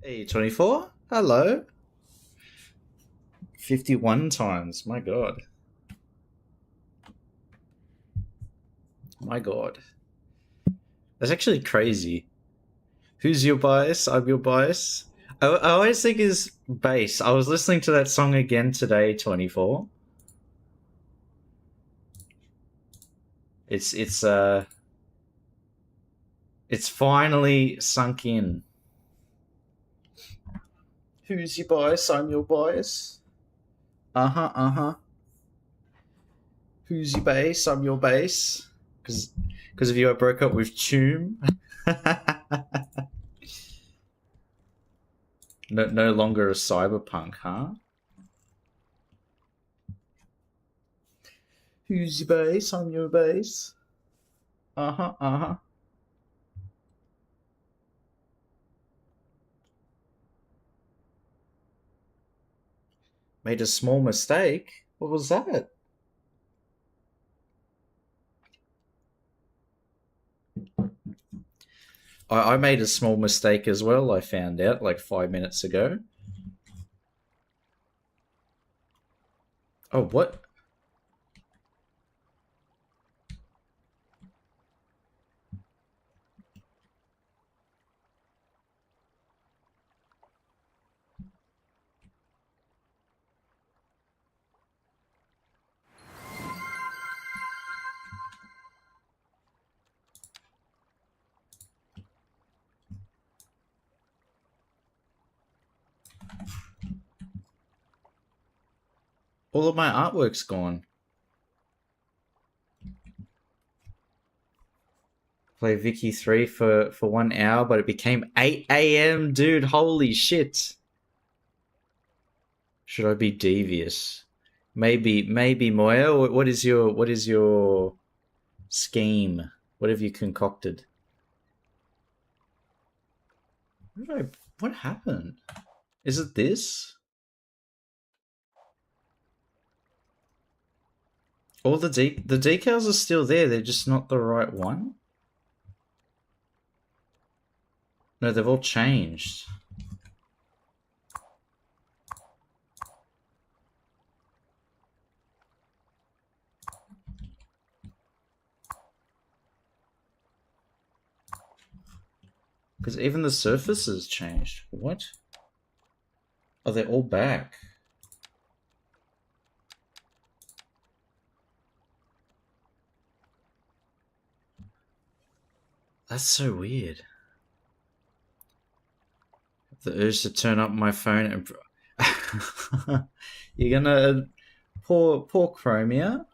Hey, 24? Hello. 51 times. My god. My god. That's actually crazy. Who's your bias? I'm your bias. I always think is bass. I was listening to that song again today, 24. It's it's finally sunk in. Who's your bias? I'm your bias. Uh-huh, uh-huh. Who's your bass? I'm your bass. Because of you I broke up with Choom. No longer a cyberpunk, huh? Who's your base? I'm your base. Uh huh, uh huh. Made a small mistake? What was that? I made a small mistake as well, I found out like 5 minutes ago. Oh, what? All of my artwork's gone. Play Vicky 3 for 1 hour, but it became 8 a.m. Dude, holy shit. Should I be devious? Maybe Moya. What is your scheme? What have you concocted? What happened? Is it this? All the decals are still there. They're just not the right one. No, they've all changed. Because even the surface has changed. What? Oh, they're all back. That's so weird. The urge to turn up my phone and you're gonna poor Chromia.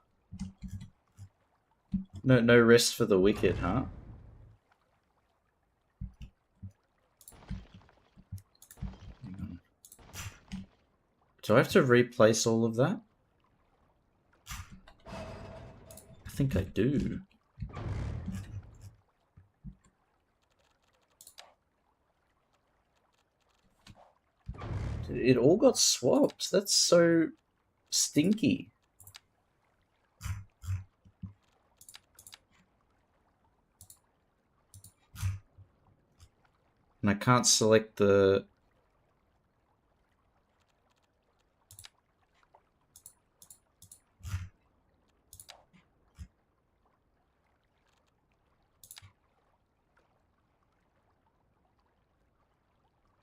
No rest for the wicked, huh? Do I have to replace all of that? I think I do. It all got swapped. That's so stinky. And I can't select the...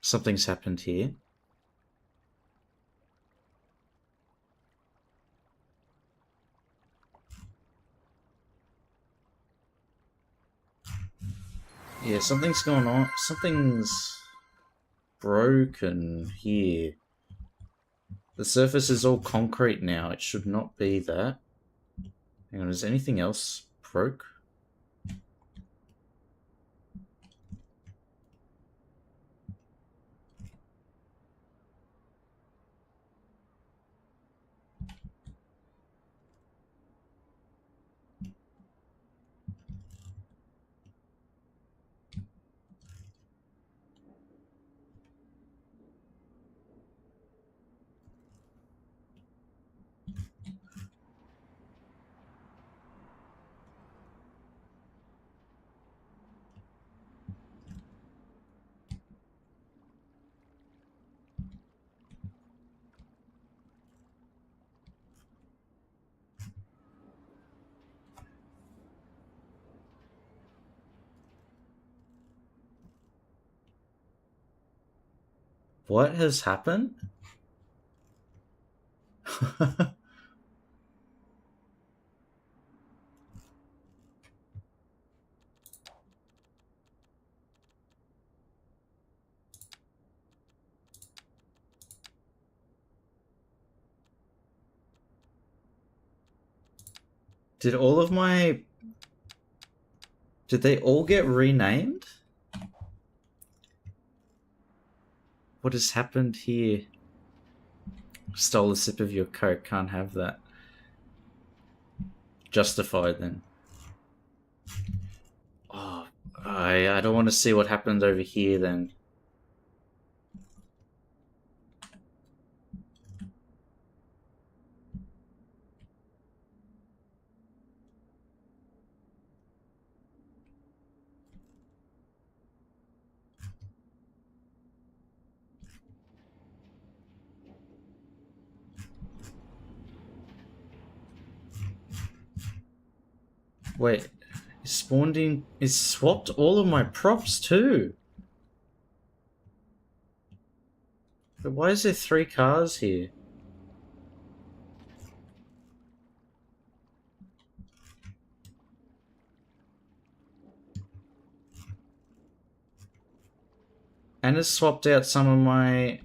Something's happened here. Yeah, something's going on. Something's broken here. The surface is all concrete now. It should not be that. Hang on, is anything else broke? What has happened? Did all of my... Did they all get renamed? What has happened here? Stole a sip of your Coke, can't have that. Justified then. Oh, I don't want to see what happened over here then. Wait, it spawned in... It swapped all of my props too. But why is there 3 cars here? And it swapped out some of my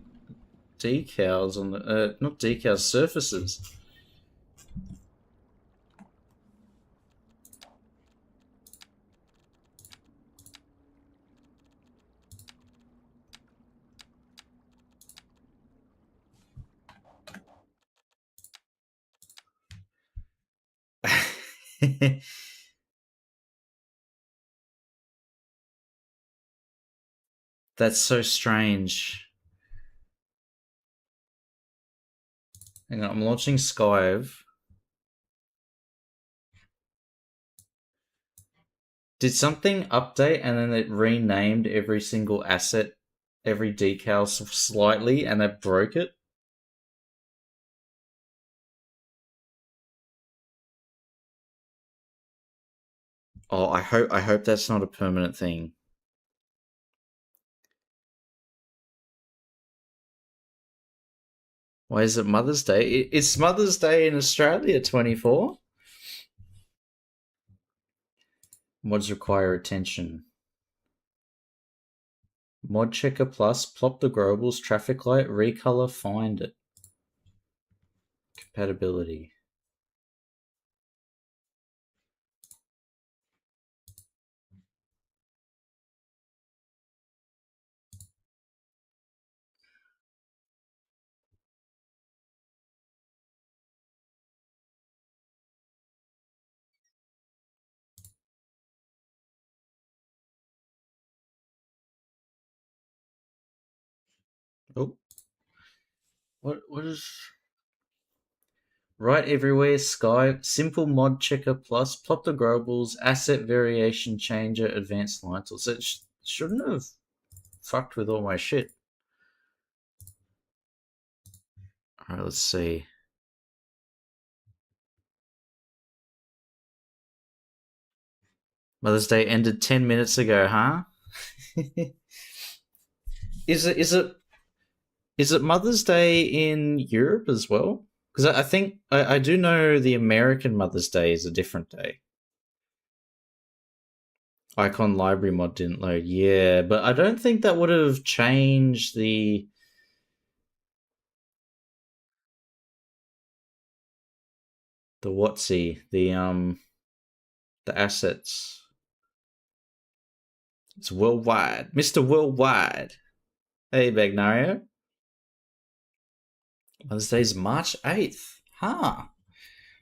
decals on the... not decals, surfaces. That's so strange. Hang on, I'm launching Skive. Did something update and then it renamed every single asset, every decal slightly, and that broke it? Oh, I hope that's not a permanent thing. Why is it Mother's Day? It's Mother's Day in Australia, 24. Mods require attention. Mod checker plus, plop the globals, traffic light, recolor, find it. Compatibility. Oh, what is... Right everywhere, Sky, simple mod checker plus, plot the globals, asset variation changer, advanced line tools. It shouldn't have fucked with all my shit. Alright, let's see. Mother's Day ended 10 minutes ago, huh? Is it Mother's Day in Europe as well? Because I think I do know the American Mother's Day is a different day. Icon library mod didn't load. Yeah, but I don't think that would have changed the whatsy, the assets. It's worldwide. Mr. Worldwide. Hey Bagnario. Mother's Day is March 8th. Huh.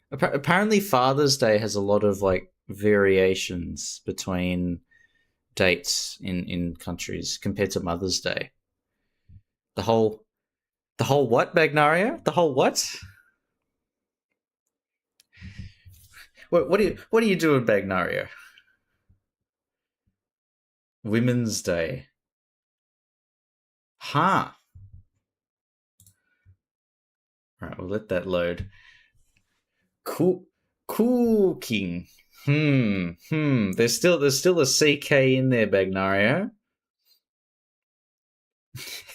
Apparently Father's Day has a lot of like variations between dates in countries compared to Mother's Day. The whole what, Bagnario? The whole what? What are you doing, Bagnario? Women's Day. Huh. Alright, we'll let that load. Cooking. There's still a CK in there, Bagnario.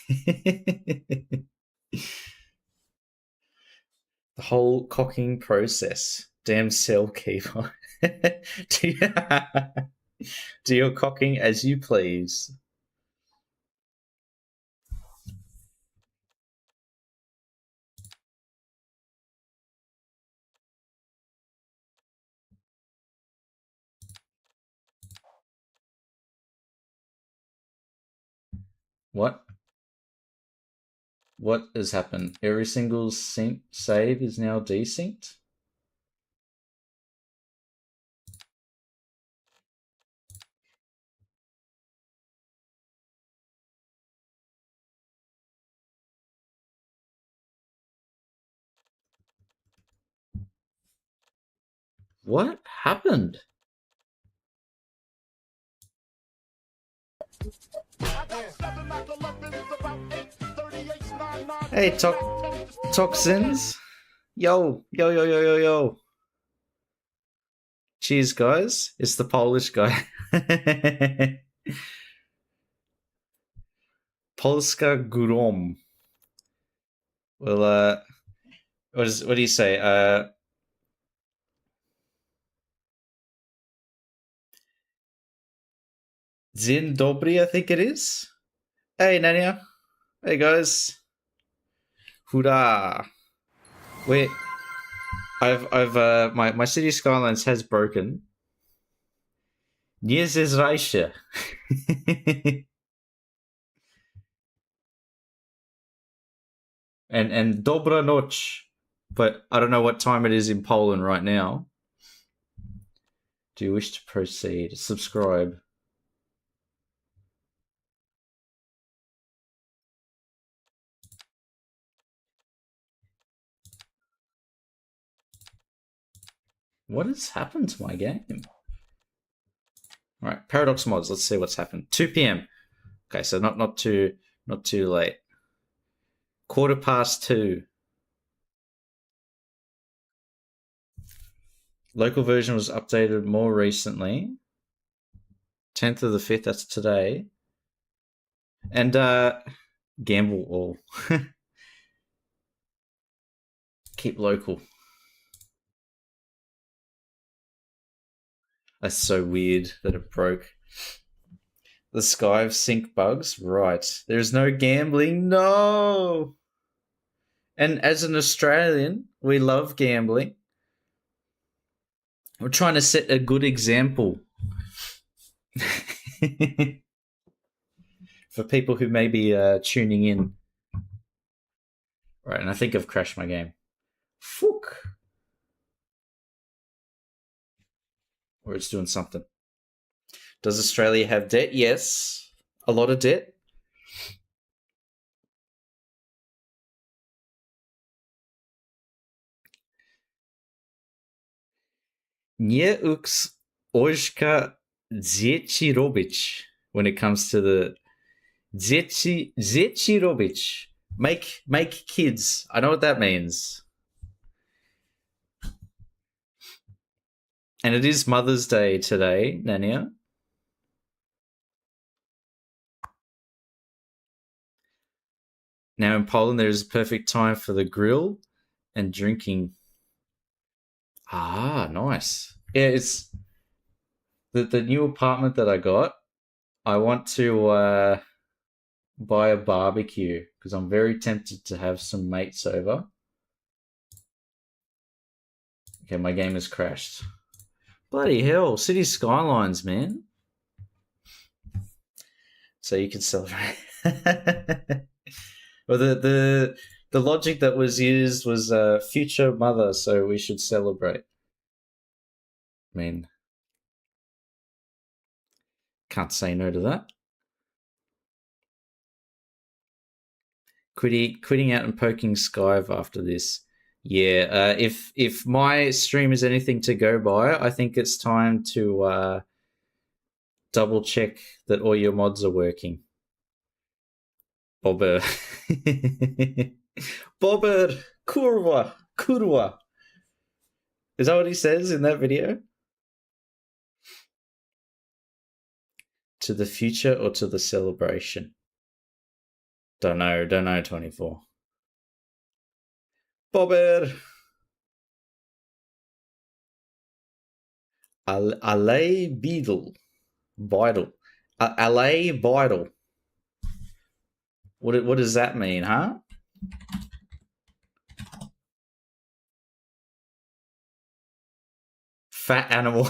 The whole cocking process. Damn cell keeper. do, you, do your cocking as you please. What? What has happened? Every single save is now desynced? What happened? Hey, toxins. Yo, yo, yo, yo, yo, yo. Cheers, guys. It's the Polish guy. Polska Grom. Well, what do you say? Dzień dobry, I think it is. Hey, Nanya. Hey, guys. Hurrah. Wait, my city skylines has broken. Nie zezrajcie. and dobra noc, but I don't know what time it is in Poland right now. Do you wish to proceed? Subscribe. What has happened to my game? All right, Paradox mods. Let's see what's happened. 2 p.m. Okay, so not too late. 2:15. Local version was updated more recently. 10th of the 5th. That's today. And gamble all. Keep local. That's so weird that it broke. The Skyve sync bugs? Right. There's no gambling. No! And as an Australian, we love gambling. We're trying to set a good example for people who may be tuning in. Right, and I think I've crashed my game. Fuck. Or it's doing something. Does Australia have debt? Yes. A lot of debt. Nie uks ojka dzieci robić when it comes to the dzieci robić. Make kids. I know what that means. And it is Mother's Day today, Nania. Now in Poland, there is a perfect time for the grill and drinking. Ah, nice. Yeah, it's the new apartment that I got. I want to buy a barbecue because I'm very tempted to have some mates over. Okay, my game has crashed. Bloody hell, City Skylines, man. So you can celebrate. Well, the logic that was used was future mother, so we should celebrate. I mean, can't say no to that. Quitting out and poking Skyve after this. Yeah, if my stream is anything to go by, I think it's time to double check that all your mods are working. Bobber. Bobber. Kurwa. Is that what he says in that video? To the future or to the celebration? Don't know 24. Bobber. LA Beetle. Beidle. LA Beidle. What does that mean, huh? Fat animal.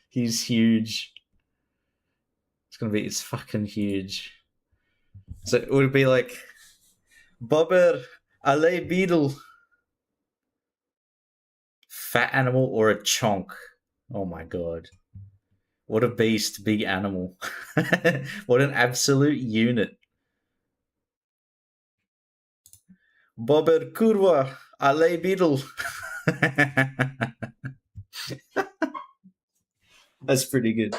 He's huge. It's fucking huge. So it would be like Bobber, LA Beetle, fat animal, or a chonk. Oh my god. What a beast, big animal. What an absolute unit. Bobber Kurwa, LA Beetle. That's pretty good.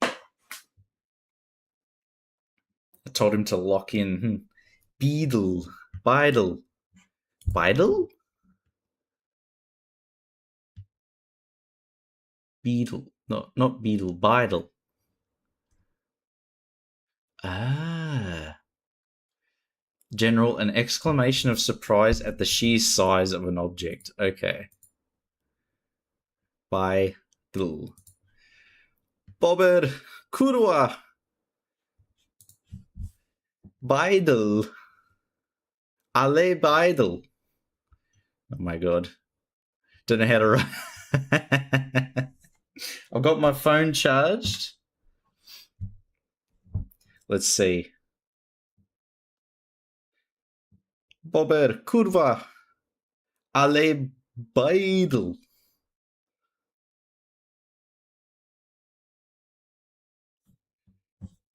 I told him to lock in. Beetle. Beidle. Beidle? Beetle. No, not beetle. Beidle. Ah. General, an exclamation of surprise at the sheer size of an object. Okay. Beidle. Bobber. Kurwa. Beidle. Ale Beidle. Oh my god. Don't know how to write. I've got my phone charged. Let's see. Bobber, kurwa, ale Beidle.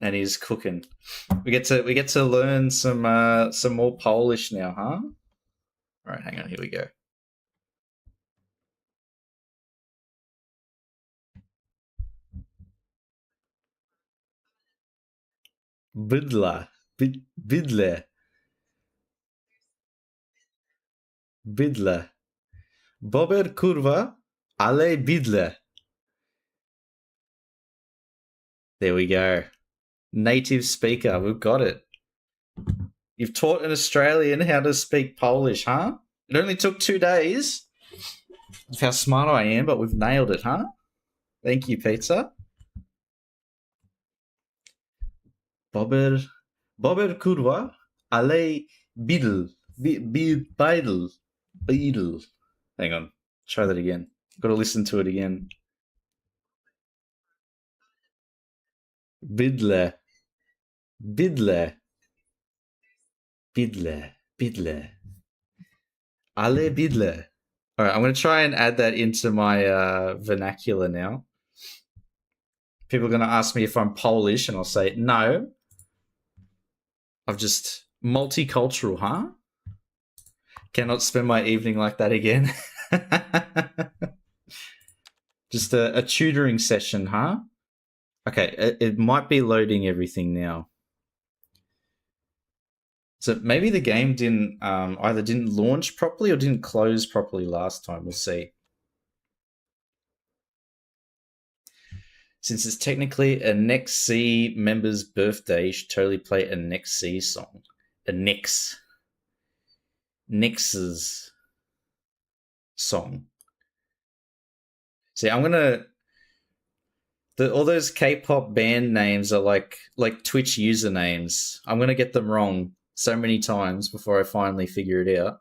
And he's cooking. We get to learn some more Polish now, huh? All right, hang on. Here we go. Bydla, bydle, bydle. Bobber, kurwa, ale bydle. There we go. Native speaker. We've got it. You've taught an Australian how to speak Polish, huh? It only took 2 days. That's how smart I am, but we've nailed it, huh? Thank you, pizza. Bobber, Bobber kurwa, ale beetle, beetle, beetle. Hang on, try that again. Got to listen to it again. Bidle, bidle, bidle, bidle, ale bidle. All right, I'm going to try and add that into my vernacular now. People are going to ask me if I'm Polish, and I'll say no. I'm just multicultural, huh? Cannot spend my evening like that again. Just a tutoring session, huh? Okay, it might be loading everything now. So maybe the game didn't either didn't launch properly or didn't close properly last time. We'll see. Since it's technically a Next C member's birthday, you should totally play a Next C song. A Nex's song. See, I'm gonna. All those K-pop band names are like Twitch usernames. I'm gonna get them wrong so many times before I finally figure it out.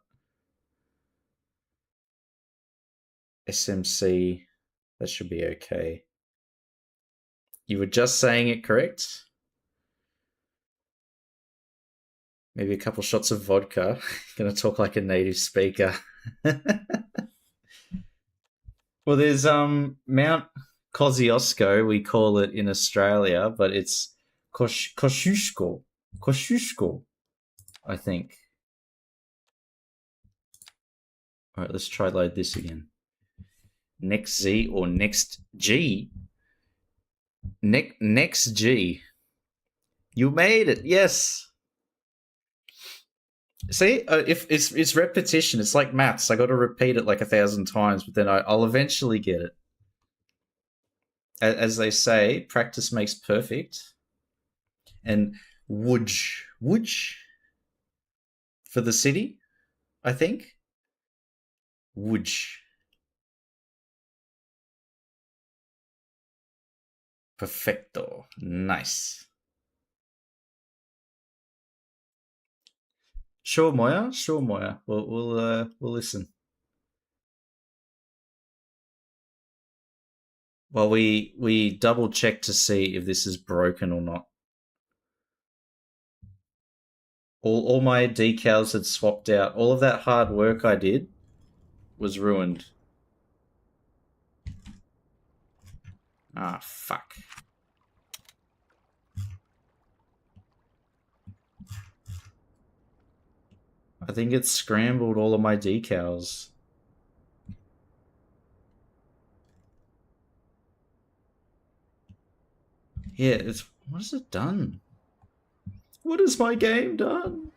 SMC, that should be okay. You were just saying it correct. Maybe a couple shots of vodka. Gonna talk like a native speaker. Well, there's Mount Kosciuszko, we call it in Australia, but it's Kosciuszko, I think. All right, let's try load this again. Next Z or next G? Next G. You made it, yes. See, if it's repetition, it's like maths. I got to repeat it like 1,000 times, but then I'll eventually get it. as they say, practice makes perfect. And Woods for the city, I think. Woods. Perfecto. Nice. Sure, Moya. Sure, Moya. We'll listen. Well, we double check to see if this is broken or not. All my decals had swapped out. All of that hard work I did was ruined. Ah, fuck. I think it scrambled all of my decals. Yeah, it's... What has it done? What has my game done?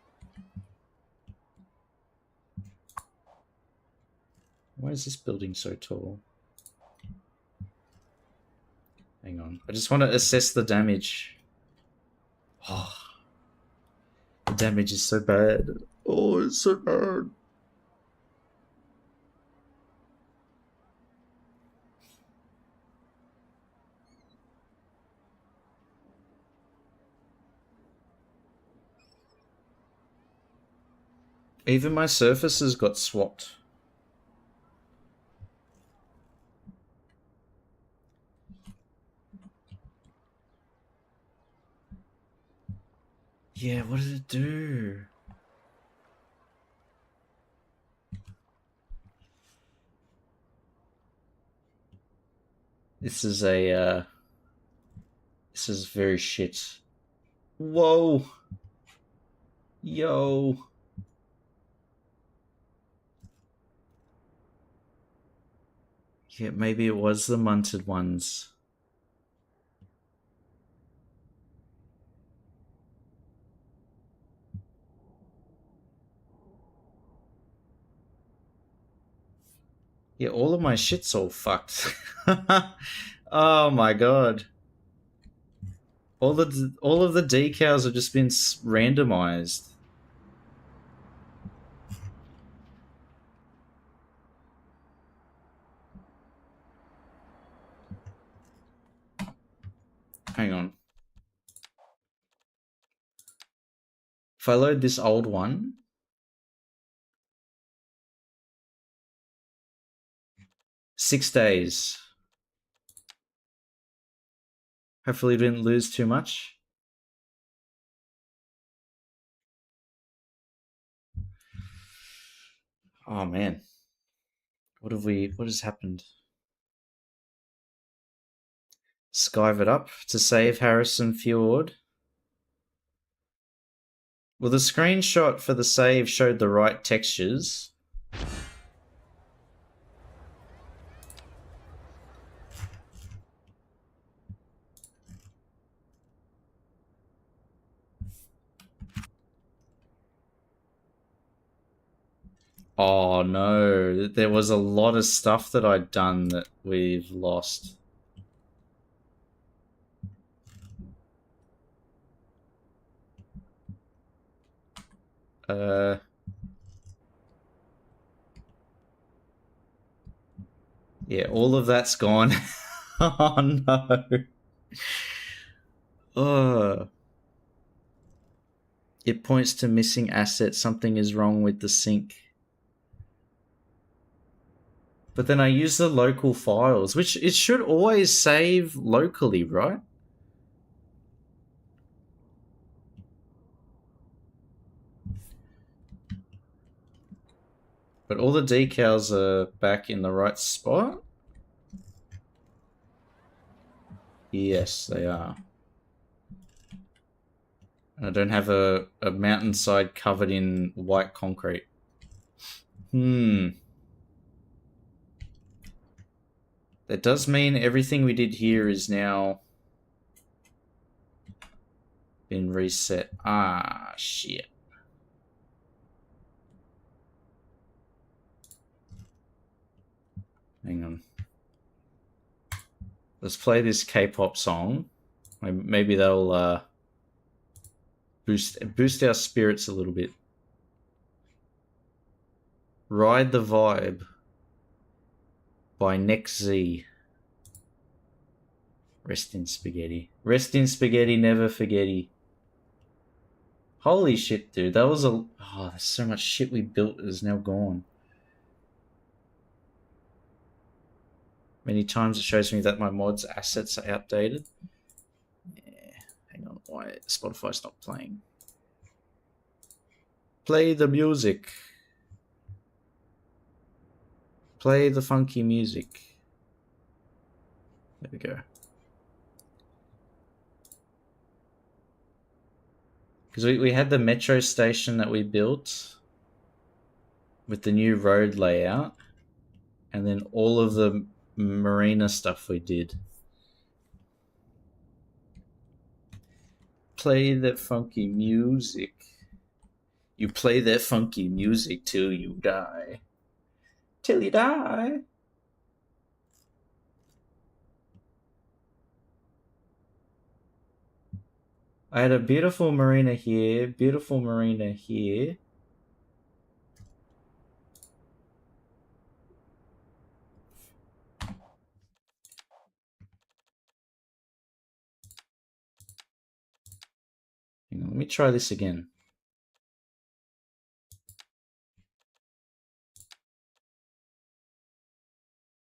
Why is this building so tall? Hang on. I just want to assess the damage. Oh, the damage is so bad. Oh, it's so bad. Even my surfaces got swapped. Yeah, what did it do? This is a, this is very shit. Whoa. Yo. Yeah, maybe it was the munted ones. Yeah, all of my shit's all fucked. Oh my god. All of the decals have just been randomized. Hang on. If I load this old one, 6 days. Hopefully, we didn't lose too much. Oh man, what has happened? Skive it up to save Harrison Fjord. Well, the screenshot for the save showed the right textures. Oh no, there was a lot of stuff that I'd done that we've lost. Yeah, all of that's gone. Oh no. Oh. It points to missing assets. Something is wrong with the sync. But then I use the local files, which it should always save locally, right? But all the decals are back in the right spot? Yes, they are. And I don't have a mountainside covered in white concrete. That does mean everything we did here is now been reset. Ah, shit. Hang on. Let's play this K-pop song. Maybe that'll boost our spirits a little bit. Ride the Vibe by Next Z. Rest in spaghetti. Rest in spaghetti, never forgetty. Holy shit, dude. That was a... Oh, there's so much shit we built is now gone. Many times it shows me that my mod's assets are outdated. Yeah, hang on. Why Spotify's not playing? Play the music. Play the funky music. There we go. Because we had the metro station that we built with the new road layout, and then all of the marina stuff we did. Play that funky music. You play that funky music till you die. Till you die. I had a beautiful marina here, beautiful marina here. Hang on, let me try this again.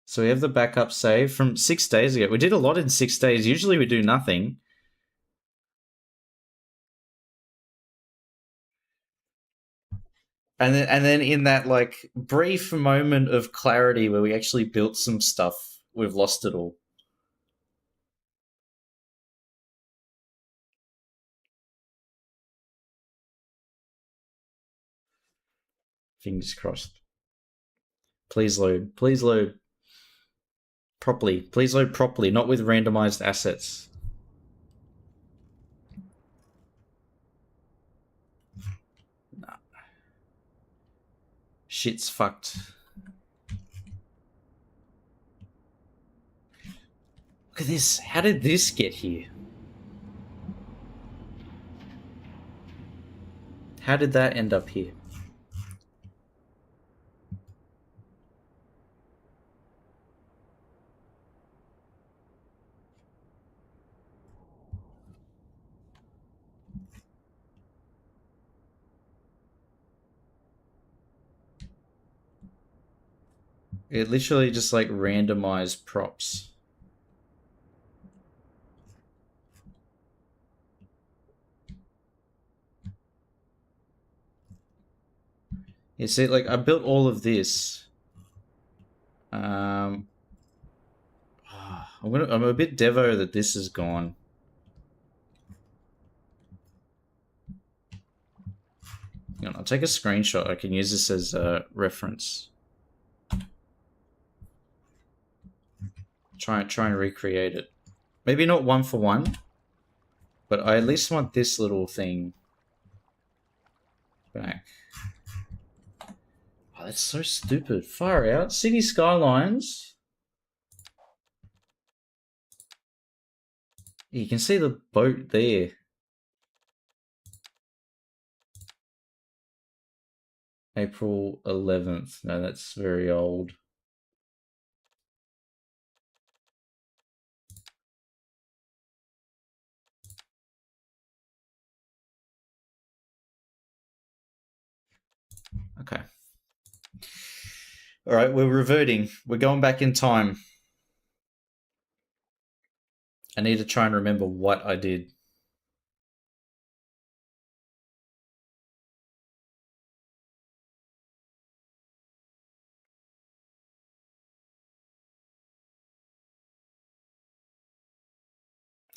So we have the backup save from 6 days ago. We did a lot in 6 days. Usually we do nothing. And then in that like brief moment of clarity where we actually built some stuff, we've lost it all. Fingers crossed. Please load. Please load properly. Please load properly, not with randomized assets. Nah. Shit's fucked. Look at this. How did this get here? How did that end up here? It literally just like randomized props. You see, like I built all of this. I'm a bit devo that this is gone. Hang on, I'll take a screenshot. I can use this as a reference. Try and recreate it. Maybe not one for one, but I at least want this little thing back. Oh, that's so stupid. Far out. City skylines. You can see the boat there. April 11th. No, that's very old. Okay. All right, we're reverting. We're going back in time. I need to try and remember what I did.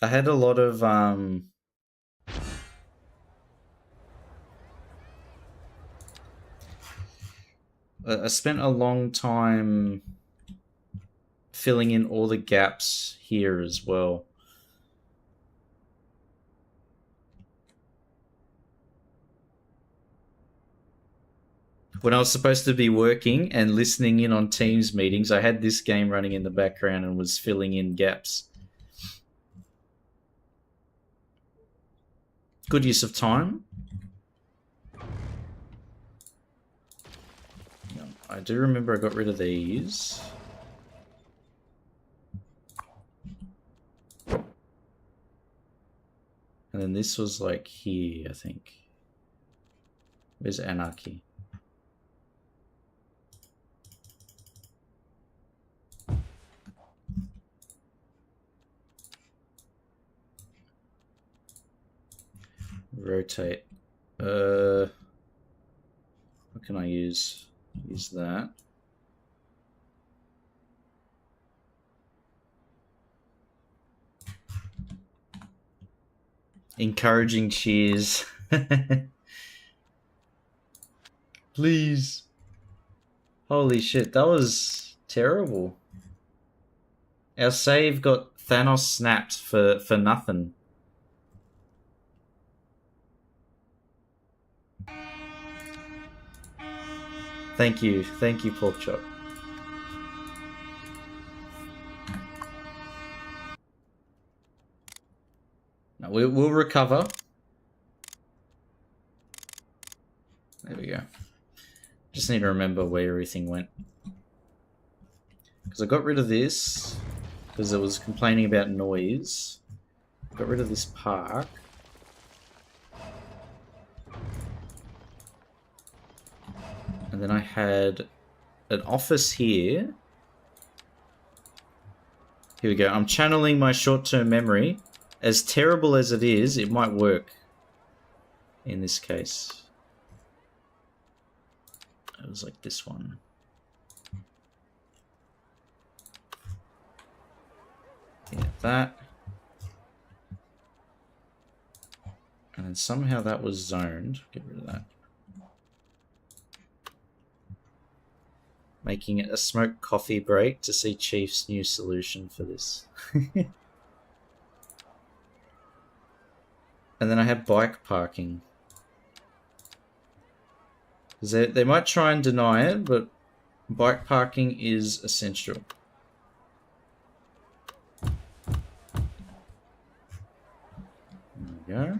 I had a lot of I spent a long time filling in all the gaps here as well. When I was supposed to be working and listening in on Teams meetings, I had this game running in the background and was filling in gaps. Good use of time. I do remember I got rid of these. And then this was like here, I think. Where's Anarchy? Rotate. What can I use? Use that. Encouraging cheers. Please. Holy shit, that was terrible. Our save got Thanos snapped for nothing. Thank you, Porkchop. No, we'll recover. There we go. Just need to remember where everything went. Because I got rid of this, because it was complaining about noise. Got rid of this park. And then I had an office here. Here we go. I'm channeling my short-term memory. As terrible as it is, it might work in this case. It was like this one. Yeah, that. And then somehow that was zoned. Get rid of that. Making it a smoked coffee break to see Chief's new solution for this. And then I had bike parking. They might try and deny it, but bike parking is essential. There we go.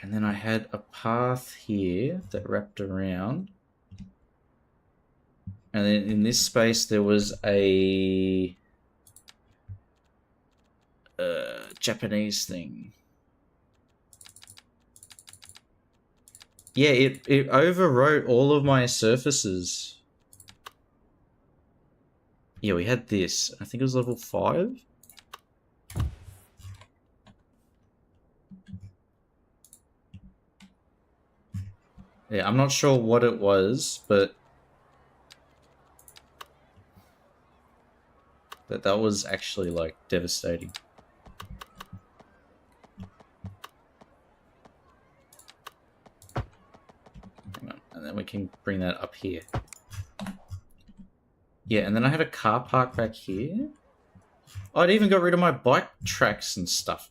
And then I had a path here that wrapped around. And then in this space there was a Japanese thing. Yeah, it overwrote all of my surfaces. Yeah, we had this. I think it was level 5. Yeah, I'm not sure what it was, but that was actually like devastating. And then we can bring that up here. Yeah, and then I had a car park back here. Oh, I'd even got rid of my bike tracks and stuff.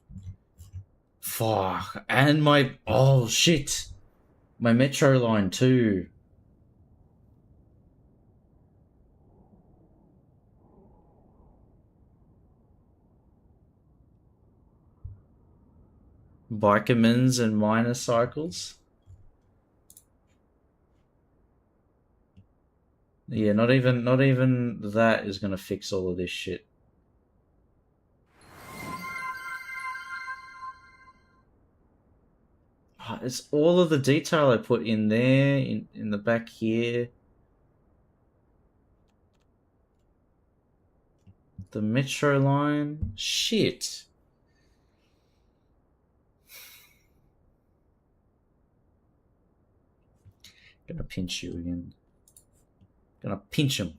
Fuck. And my... Oh, shit. My metro line too. Bikermans and minor cycles. Yeah, not even that is gonna fix all of this shit. Oh, it's all of the detail I put in there, in the back here. The metro line. Shit. Gonna pinch you again. Gonna pinch him.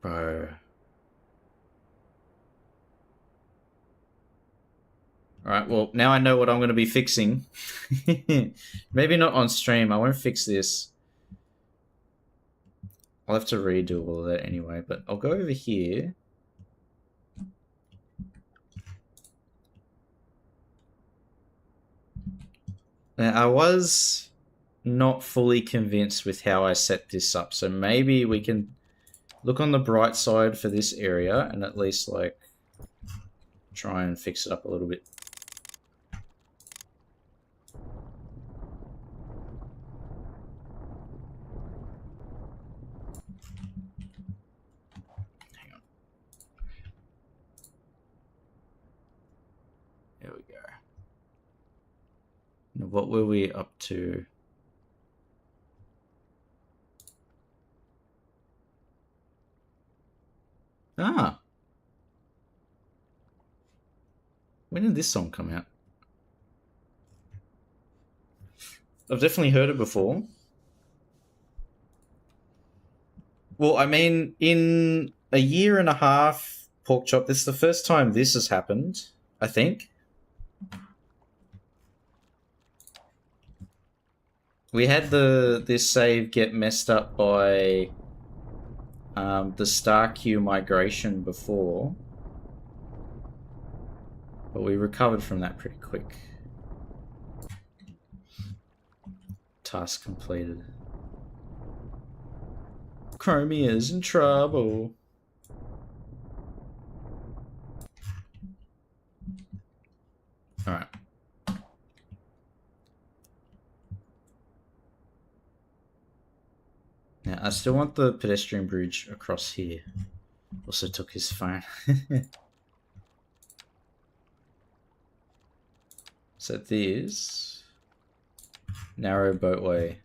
Bro. Alright, well, now I know what I'm going to be fixing. Maybe not on stream. I won't fix this. I'll have to redo all of that anyway, but I'll go over here. Now, I was not fully convinced with how I set this up, so maybe we can look on the bright side for this area and at least, like, try and fix it up a little bit. There we go. Now, what were we up to? Ah. When did this song come out? I've definitely heard it before. Well, I mean, in a year and a half, Pork Chop, this is the first time this has happened, I think. We had this save get messed up by the star queue migration before, but we recovered from that pretty quick. Task completed. Chromia's in trouble. Alright. Now, I still want the pedestrian bridge across here. Also took his phone. So this narrow boatway.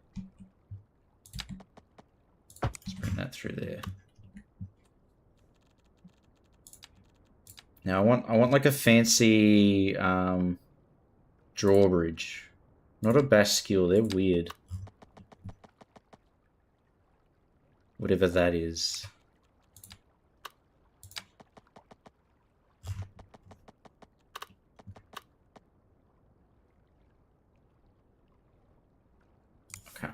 Let's bring that through there. Now I want like a fancy drawbridge. Not a bascule, they're weird. Whatever that is. Okay.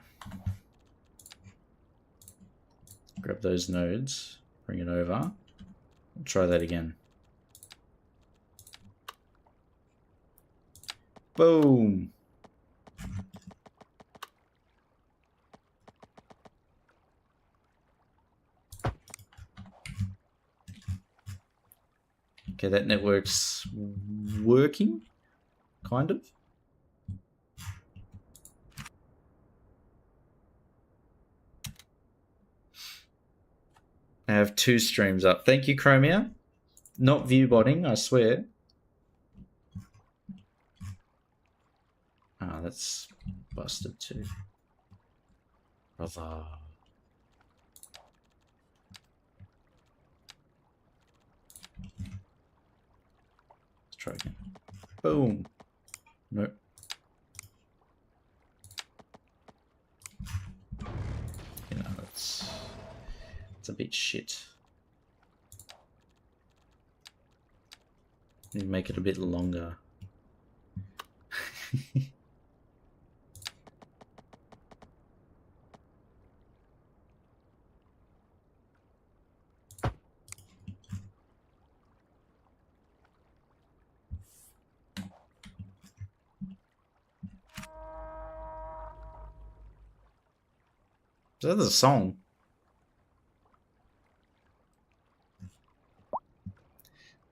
Grab those nodes, bring it over. We'll try that again. Boom. Okay, that network's working, kind of. I have 2 streams up. Thank you, Chromia. Not view botting, I swear. Ah, that's busted too. Brother. Let's try again. Boom. Nope. You know, it's a bit shit. Need to make it a bit longer. Is that the song?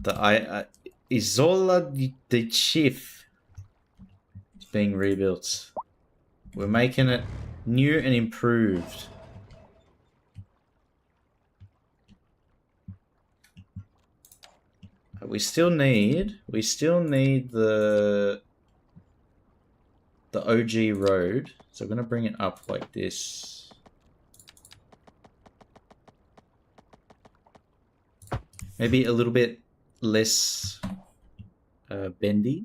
The Isola de Chief is being rebuilt. We're making it new and improved. But we still need the OG road. So I'm gonna bring it up like this. Maybe a little bit less bendy.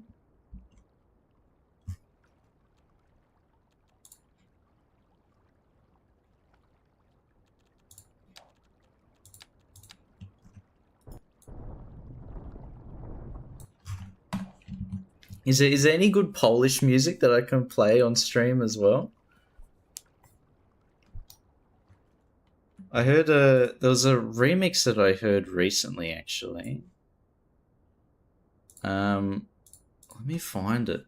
Is there any good Polish music that I can play on stream as well? I heard there was a remix that I heard recently, actually. Let me find it.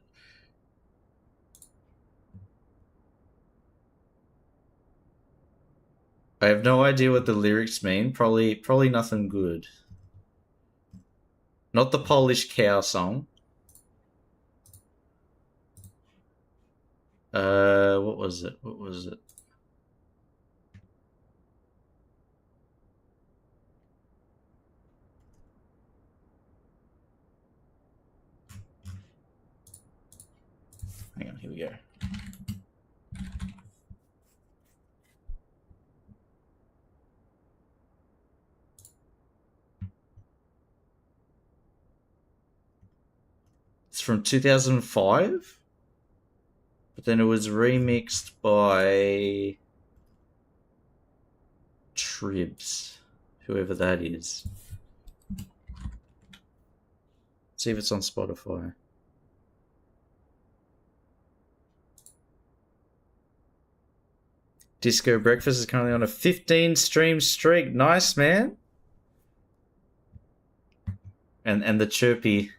I have no idea what the lyrics mean. Probably nothing good. Not the Polish cow song. What was it? What was it? Hang on, here we go. It's from 2005, but then it was remixed by Tribs, whoever that is. See if it's on Spotify. Disco Breakfast is currently on a 15 stream streak. Nice, man. And the chirpy.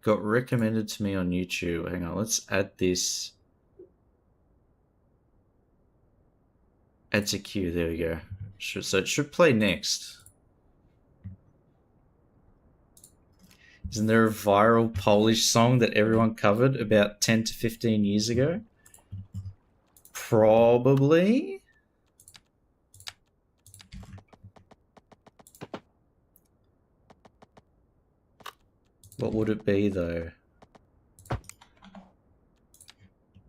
Got recommended to me on YouTube. Hang on, let's add this. Add to queue. There we go. So it should play next. Isn't there a viral Polish song that everyone covered about 10 to 15 years ago? Probably. What would it be, though?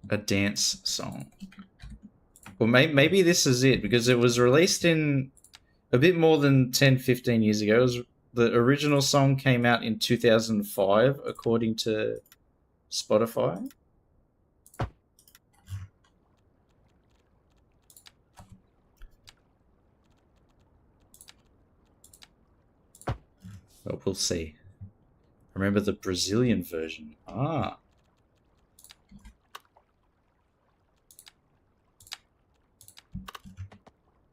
A dance song. Well, maybe this is it, because it was released in a bit more than 10, 15 years ago. The original song came out in 2005, according to Spotify. Well, we'll see. Remember the Brazilian version. Ah.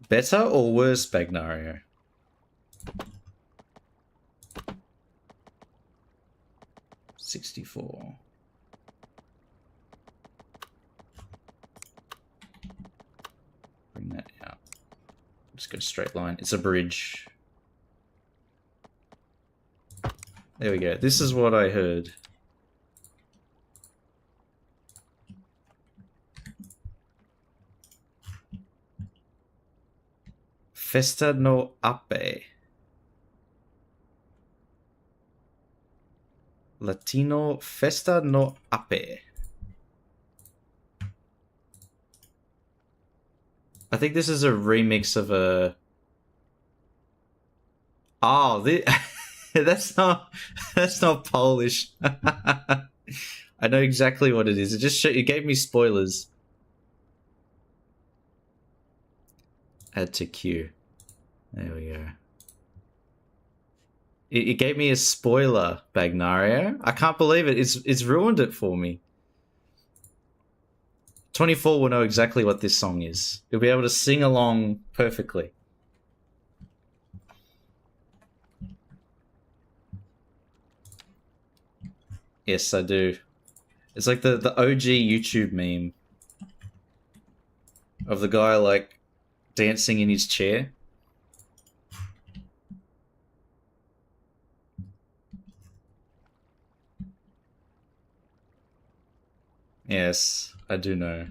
Better or worse, Bagnario? $64. Bring that out. Just go straight line. It's a bridge. There we go. This is what I heard. Festa no Ape. Latino Festa no Ape. I think this is a remix of a... Oh, that's not Polish. I know exactly what it is. It gave me spoilers. Add to queue. There we go. It gave me a spoiler, Bagnario. I can't believe it. It's ruined it for me. 24 will know exactly what this song is. You'll be able to sing along perfectly. Yes, I do. It's like the OG YouTube meme of the guy like dancing in his chair. Yes, I do know.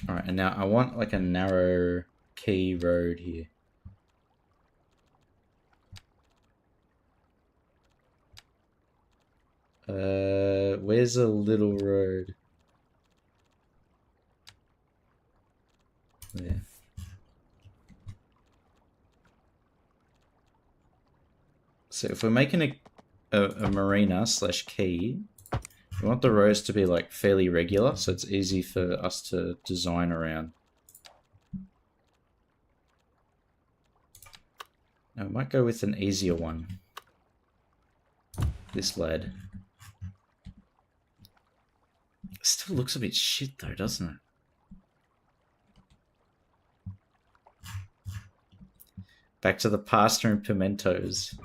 Alright, and now I want like a narrow key road here. Where's a little road? There. So if we're making a marina / key, we want the rows to be like fairly regular, so it's easy for us to design around. Now I might go with an easier one. This lad. Still looks a bit shit though, doesn't it? Back to the pasta and pimentos.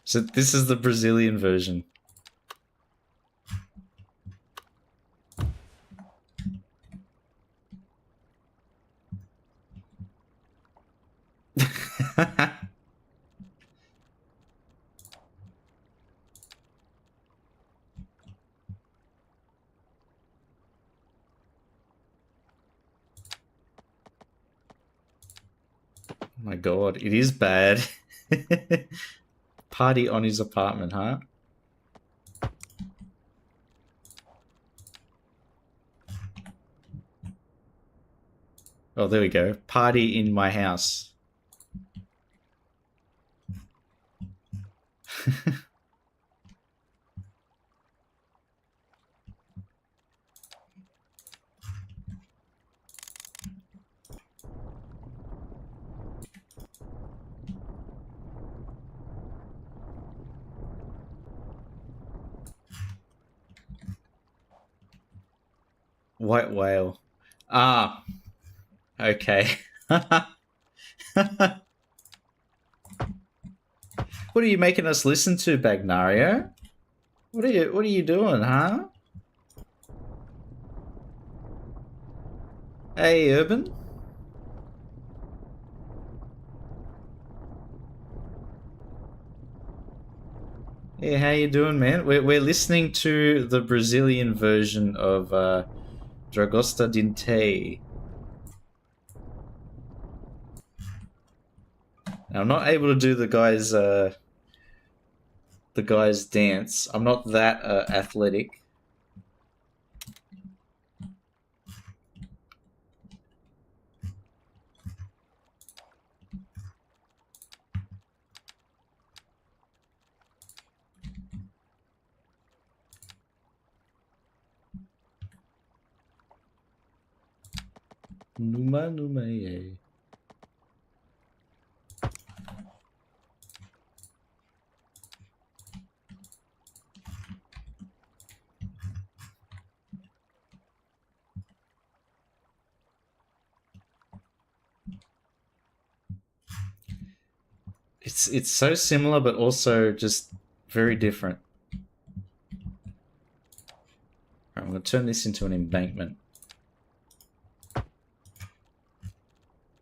So this is the Brazilian version. My god, it is bad. Party on his apartment, huh? Oh, there we go. Party in my house. White whale. Ah, okay. What are you making us listen to, Bagnario? What are you doing, huh? Hey, Urban. Yeah, how you doing, man? We're listening to the Brazilian version of Dragosta Dinte. Now, I'm not able to do the guy's dance. I'm not that athletic. Numa numa ye. It's so similar, but also just very different. I'm going to turn this into an embankment.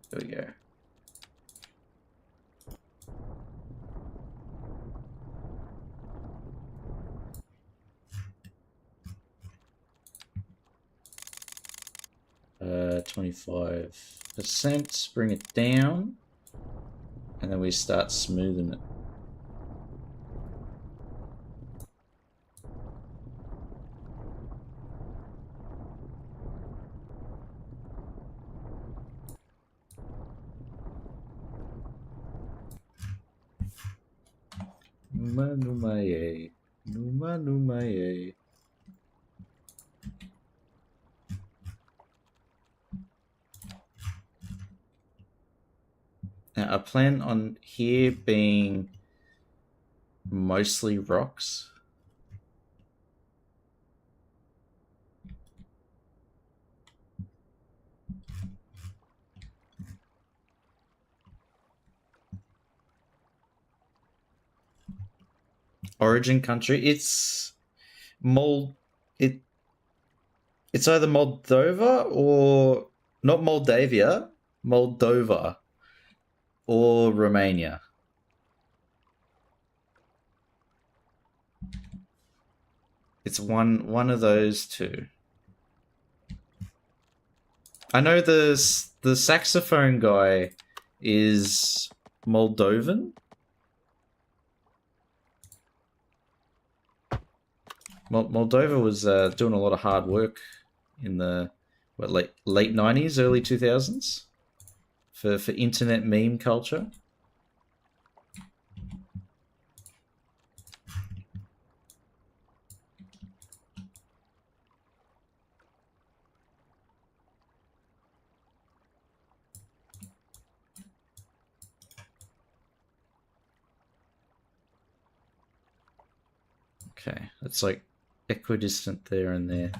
There we go. Uh, 25%. Bring it down, and then we start smoothing it. Numa numa ye. Numa numa ye. Now, I plan on here being mostly rocks. Origin country. It's Mold. It's either Moldova or not Moldavia, Moldova, or Romania. It's one of those two. I know the saxophone guy is Moldovan. Moldova was doing a lot of hard work in the late 90s, early 2000s for internet meme culture. Okay, it's like equidistant there and there.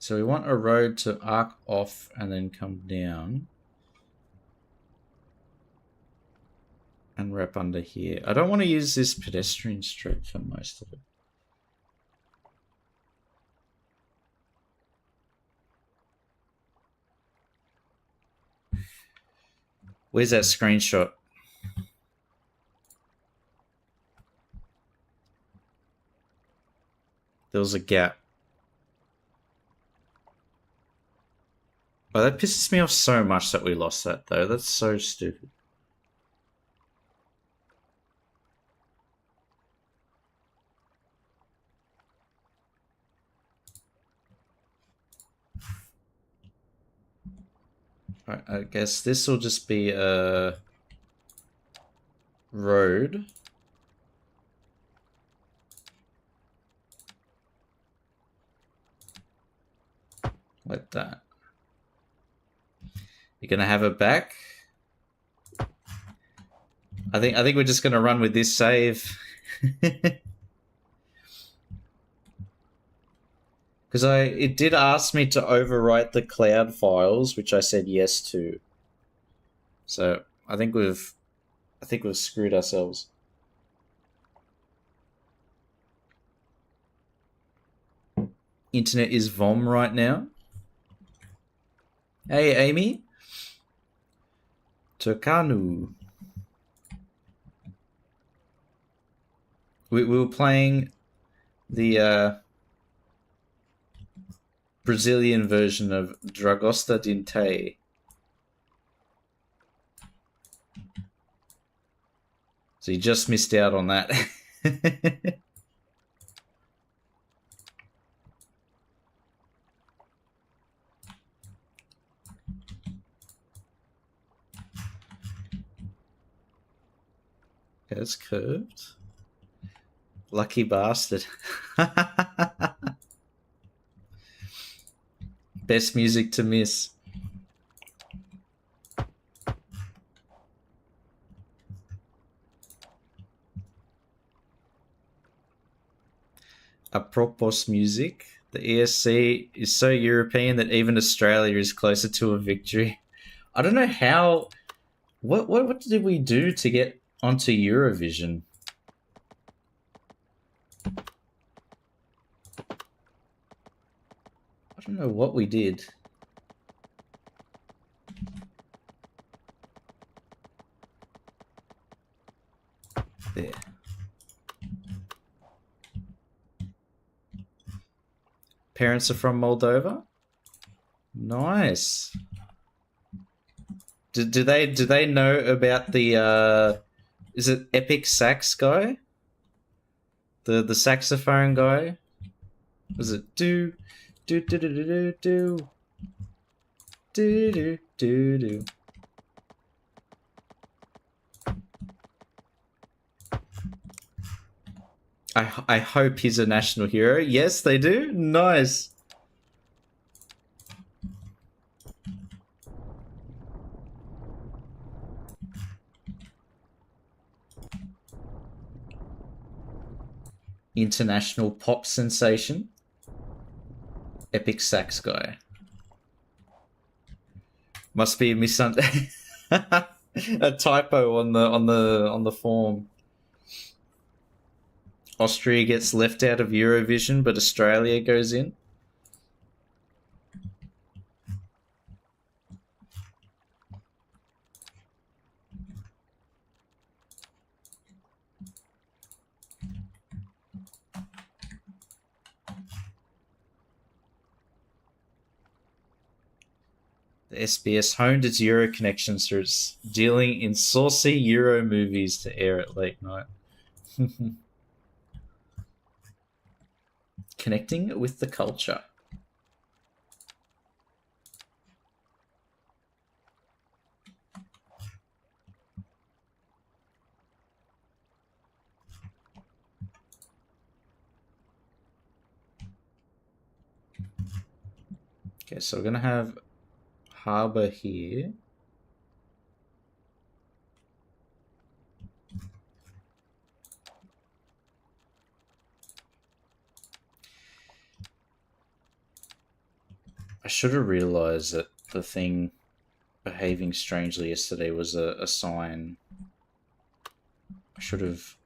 So we want a road to arc off and then come down and wrap under here. I don't want to use this pedestrian street for most of it. Where's that screenshot? There was a gap. Oh, that pisses me off so much that we lost that, though. That's so stupid. Alright, I guess this will just be a road. Like that. You're gonna have it back. I think we're just gonna run with this save. Because it did ask me to overwrite the cloud files, which I said yes to. So I think we've screwed ourselves. Internet is vom right now. Hey, Amy. Turkanu. We were playing the Brazilian version of Dragosta Dinte. So you just missed out on that. Okay, it's curved. Lucky bastard. Best music to miss. Apropos music. The ESC is so European that even Australia is closer to a victory. I don't know how. What did we do to get onto Eurovision? I don't know what we did. There. Parents are from Moldova? Nice. Do they know about the is it Epic Sax guy? The saxophone guy? Was it do do do do do do do do do do? I hope he's a national hero. Yes, they do. Nice. International pop sensation. Epic sax guy. Must be a a typo on the form. Austria gets left out of Eurovision, but Australia goes in. The SBS honed its Euro connections through its dealing in saucy Euro movies to air at late night. Connecting with the culture. Okay, so we're going to have Harbour here. I should have realised that the thing behaving strangely yesterday was a sign. I should have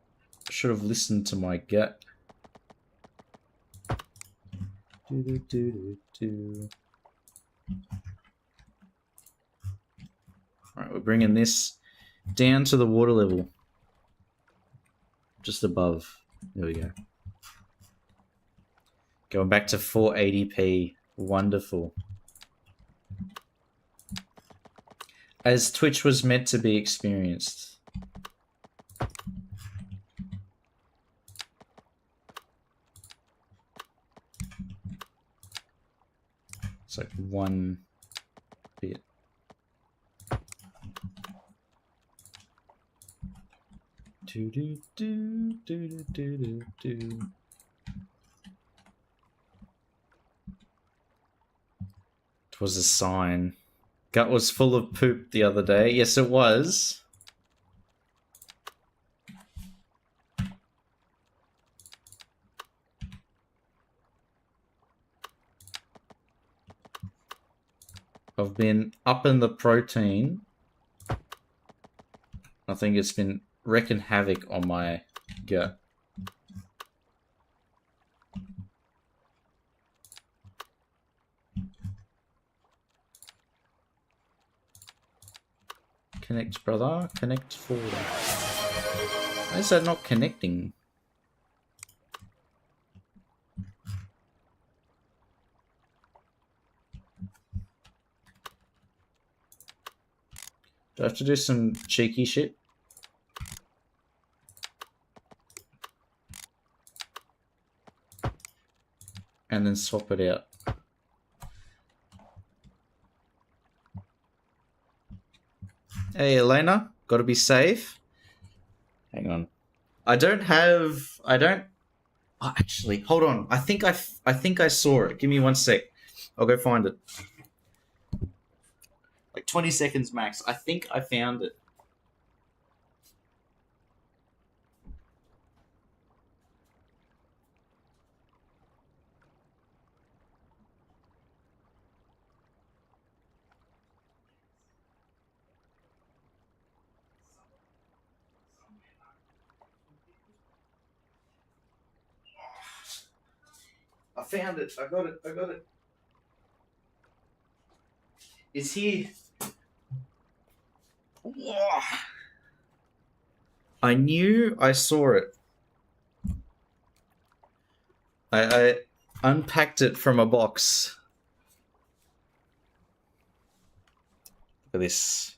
listened to my gut. Alright, we're bringing this down to the water level. Just above. There we go. Going back to 480p. Wonderful. As Twitch was meant to be experienced. It's like one bit. Do do do do do do do. It was a sign. Gut was full of poop the other day. Yes, it was. I've been upping the protein. I think it's been wreaking havoc on my gut. Connect, brother. Connect forward. Why is that not connecting? Do I have to do some cheeky shit? And then swap it out. Hey, Elena. Gotta be safe. Hang on. I don't... Oh, actually, hold on. I think I saw it. Give me 1 sec. I'll go find it. Like 20 seconds max. I think I found it. I found it. I got it. It's here. I knew I saw it. I unpacked it from a box. Look at this.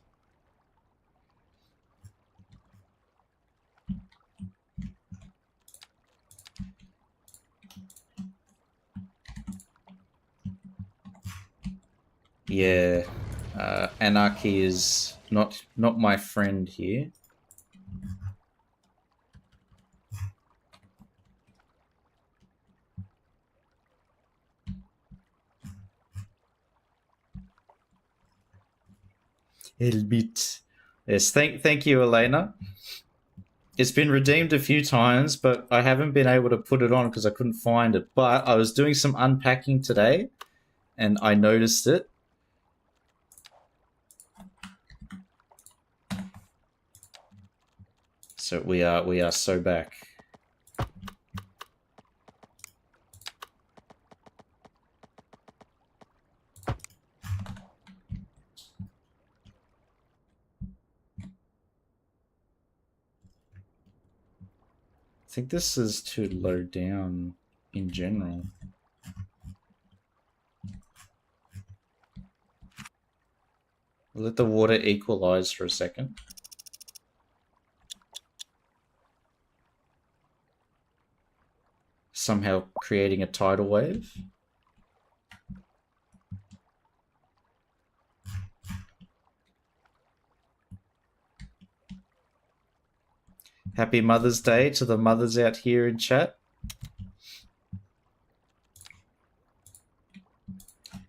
Yeah, anarchy is not my friend here. Elbit. Yes, thank you, Elena. It's been redeemed a few times, but I haven't been able to put it on because I couldn't find it. But I was doing some unpacking today, and I noticed it. So we are so back. I think this is too low down in general. Let the water equalize for a second. Somehow creating a tidal wave. Happy Mother's Day to the mothers out here in chat.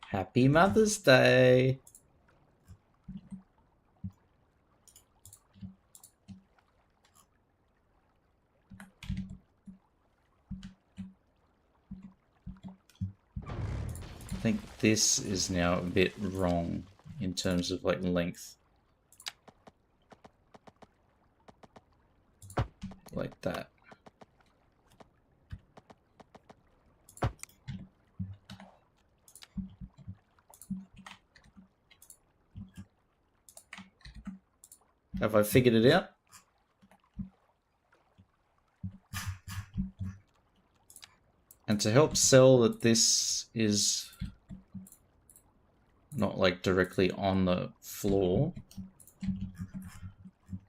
Happy Mother's Day. I think this is now a bit wrong in terms of like length. Like that. Have I figured it out? And to help sell that this is not like directly on the floor,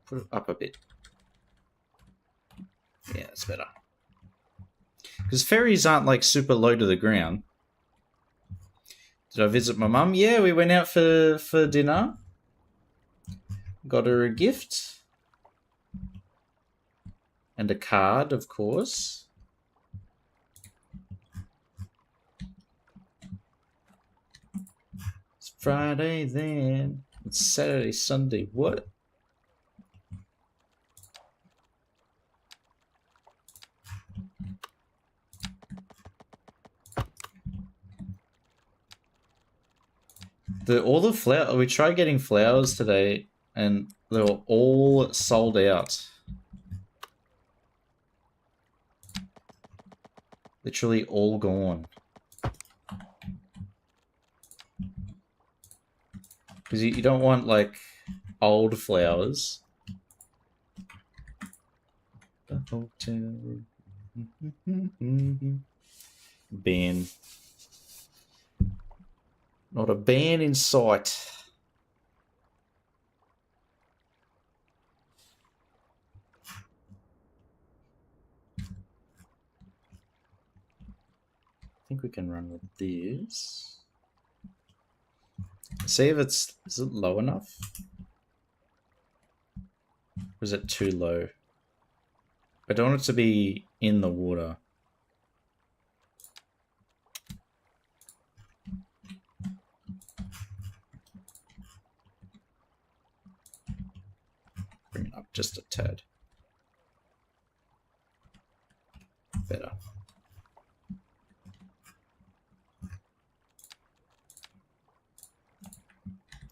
put it up a bit. Yeah, that's better. Because ferries aren't like super low to the ground. Did I visit my mum? Yeah, we went out for dinner. Got her a gift. And a card, of course. It's Friday then. It's Saturday, Sunday. What? All the flower. We tried getting flowers today, and they were all sold out. Literally all gone. Because you don't want like old flowers. The hotel. Ban. Not a ban in sight. I think we can run with this. See if is it low enough? Or is it too low? I don't want it to be in the water. Bring it up just a tad. Better.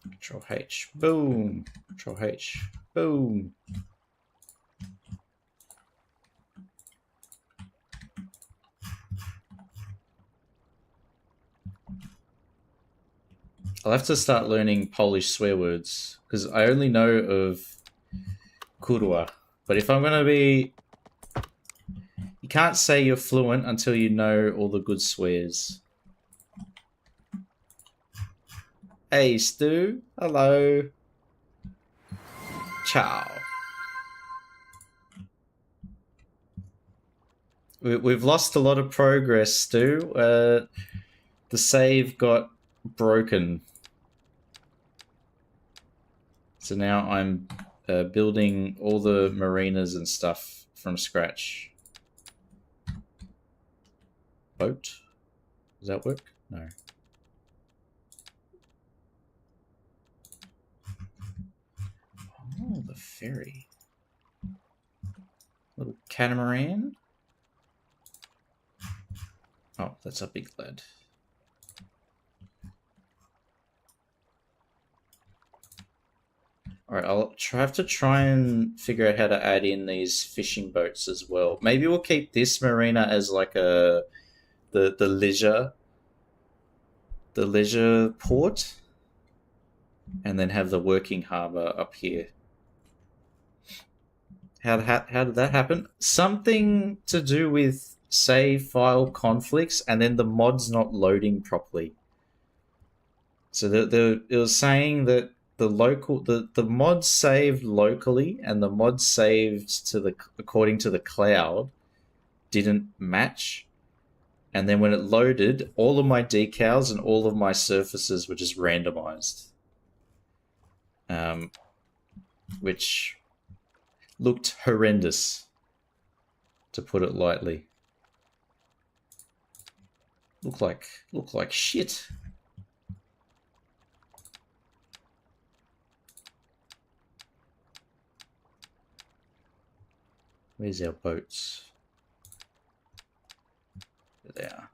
Control H. Boom. Control H. Boom. I'll have to start learning Polish swear words because I only know of kurwa. But if I'm going to be... You can't say you're fluent until you know all the good swears. Hey, Stu. Hello. Ciao. We've lost a lot of progress, Stu. The save got broken. So now I'm building all the marinas and stuff from scratch. Boat? Does that work? No. Oh, the ferry. Little catamaran. Oh, that's a big lad. Alright, I'll have to try and figure out how to add in these fishing boats as well. Maybe we'll keep this marina as like the leisure port, and then have the working harbour up here. How did that happen? Something to do with save file conflicts, and then the mod's not loading properly. So it was saying that the mod saved locally and the mod saved according to the cloud didn't match. And then when it loaded, all of my decals and all of my surfaces were just randomized. Which looked horrendous, to put it lightly. Look like shit. Where's our boats? There they are.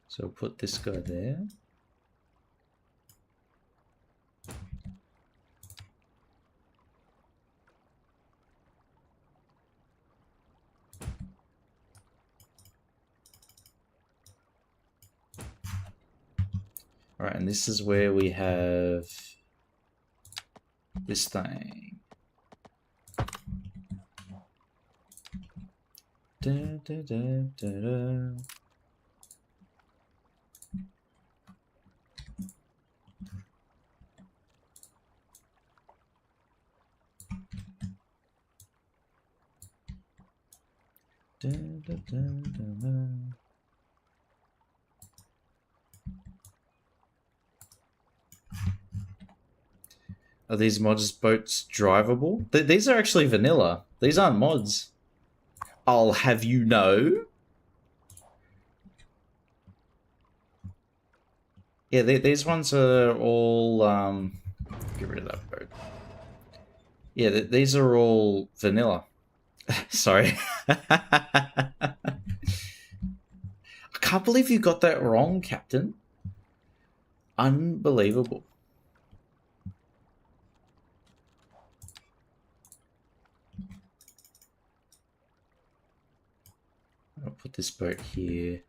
So we'll put this guy there. Alright, and this is where we have this thing. Da, da, da, da, da. Da, da, da, da, da. Are these mods boats drivable? These are actually vanilla. These aren't mods. I'll have you know. Yeah, these ones are all... get rid of that boat. Yeah, these are all vanilla. Sorry. I can't believe you got that wrong, Captain. Unbelievable. I'll put this boat here.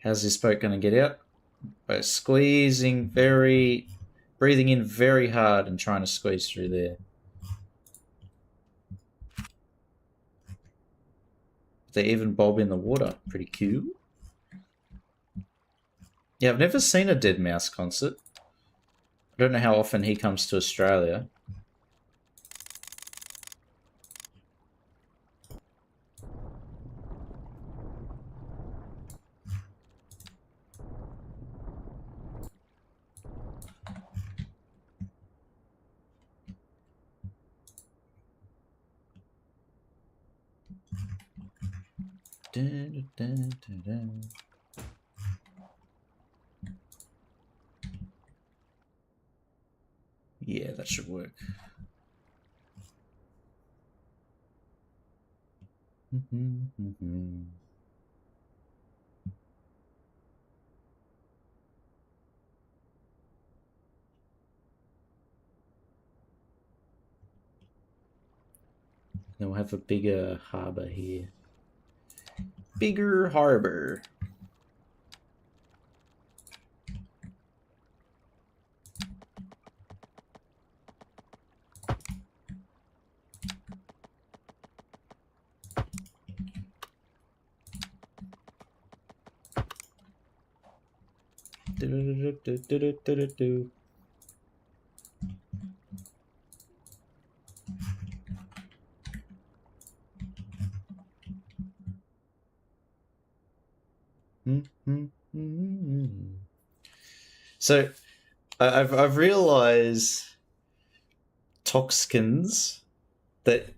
How's this boat going to get out? By squeezing breathing in very hard and trying to squeeze through there. They even bob in the water. Pretty cool. Yeah, I've never seen a Dead Mouse concert. I don't know how often he comes to Australia. Dun, dun, dun, dun. Yeah, that should work. Then we'll have a bigger harbour here. Bigger harbour. Do-do-do-do-do-do-do-do. So I've realized Toxkins that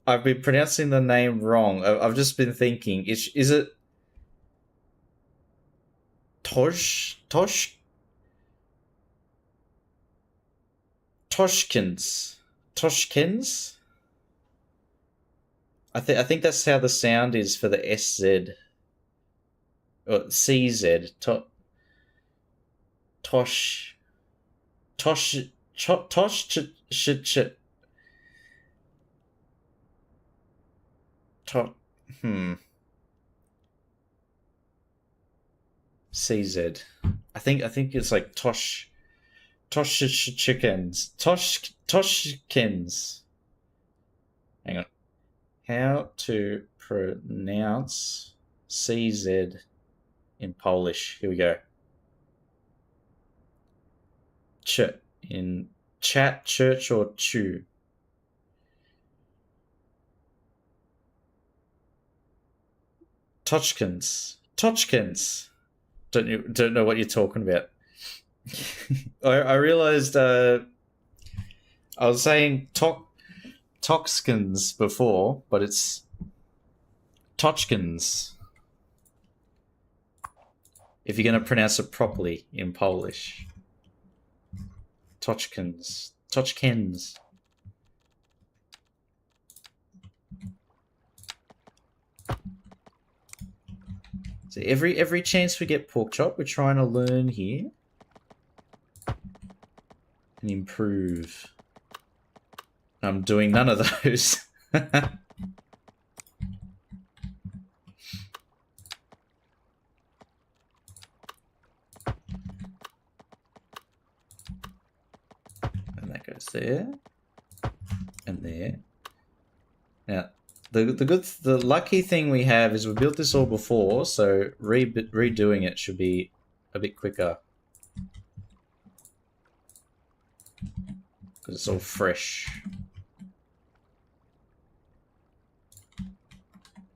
I've been pronouncing the name wrong. I've just been thinking, is it Toshkins? Toshkins? I think that's how the sound is for the SZ or CZ. Tosh CZ. I think it's like chickens. Toshkins. Hang on. How to pronounce CZ in Polish? Here we go. In chat, church, or chew. Tochkins. Don't know what you're talking about. I realized I was saying Toxkins before, but it's Tochkins. If you're going to pronounce it properly in Polish. Tochkins. So every chance we get pork chop, we're trying to learn here and improve. I'm doing none of those. And that goes there. And there. Now, the lucky thing we have is we built this all before, so redoing it should be a bit quicker. Because it's all fresh.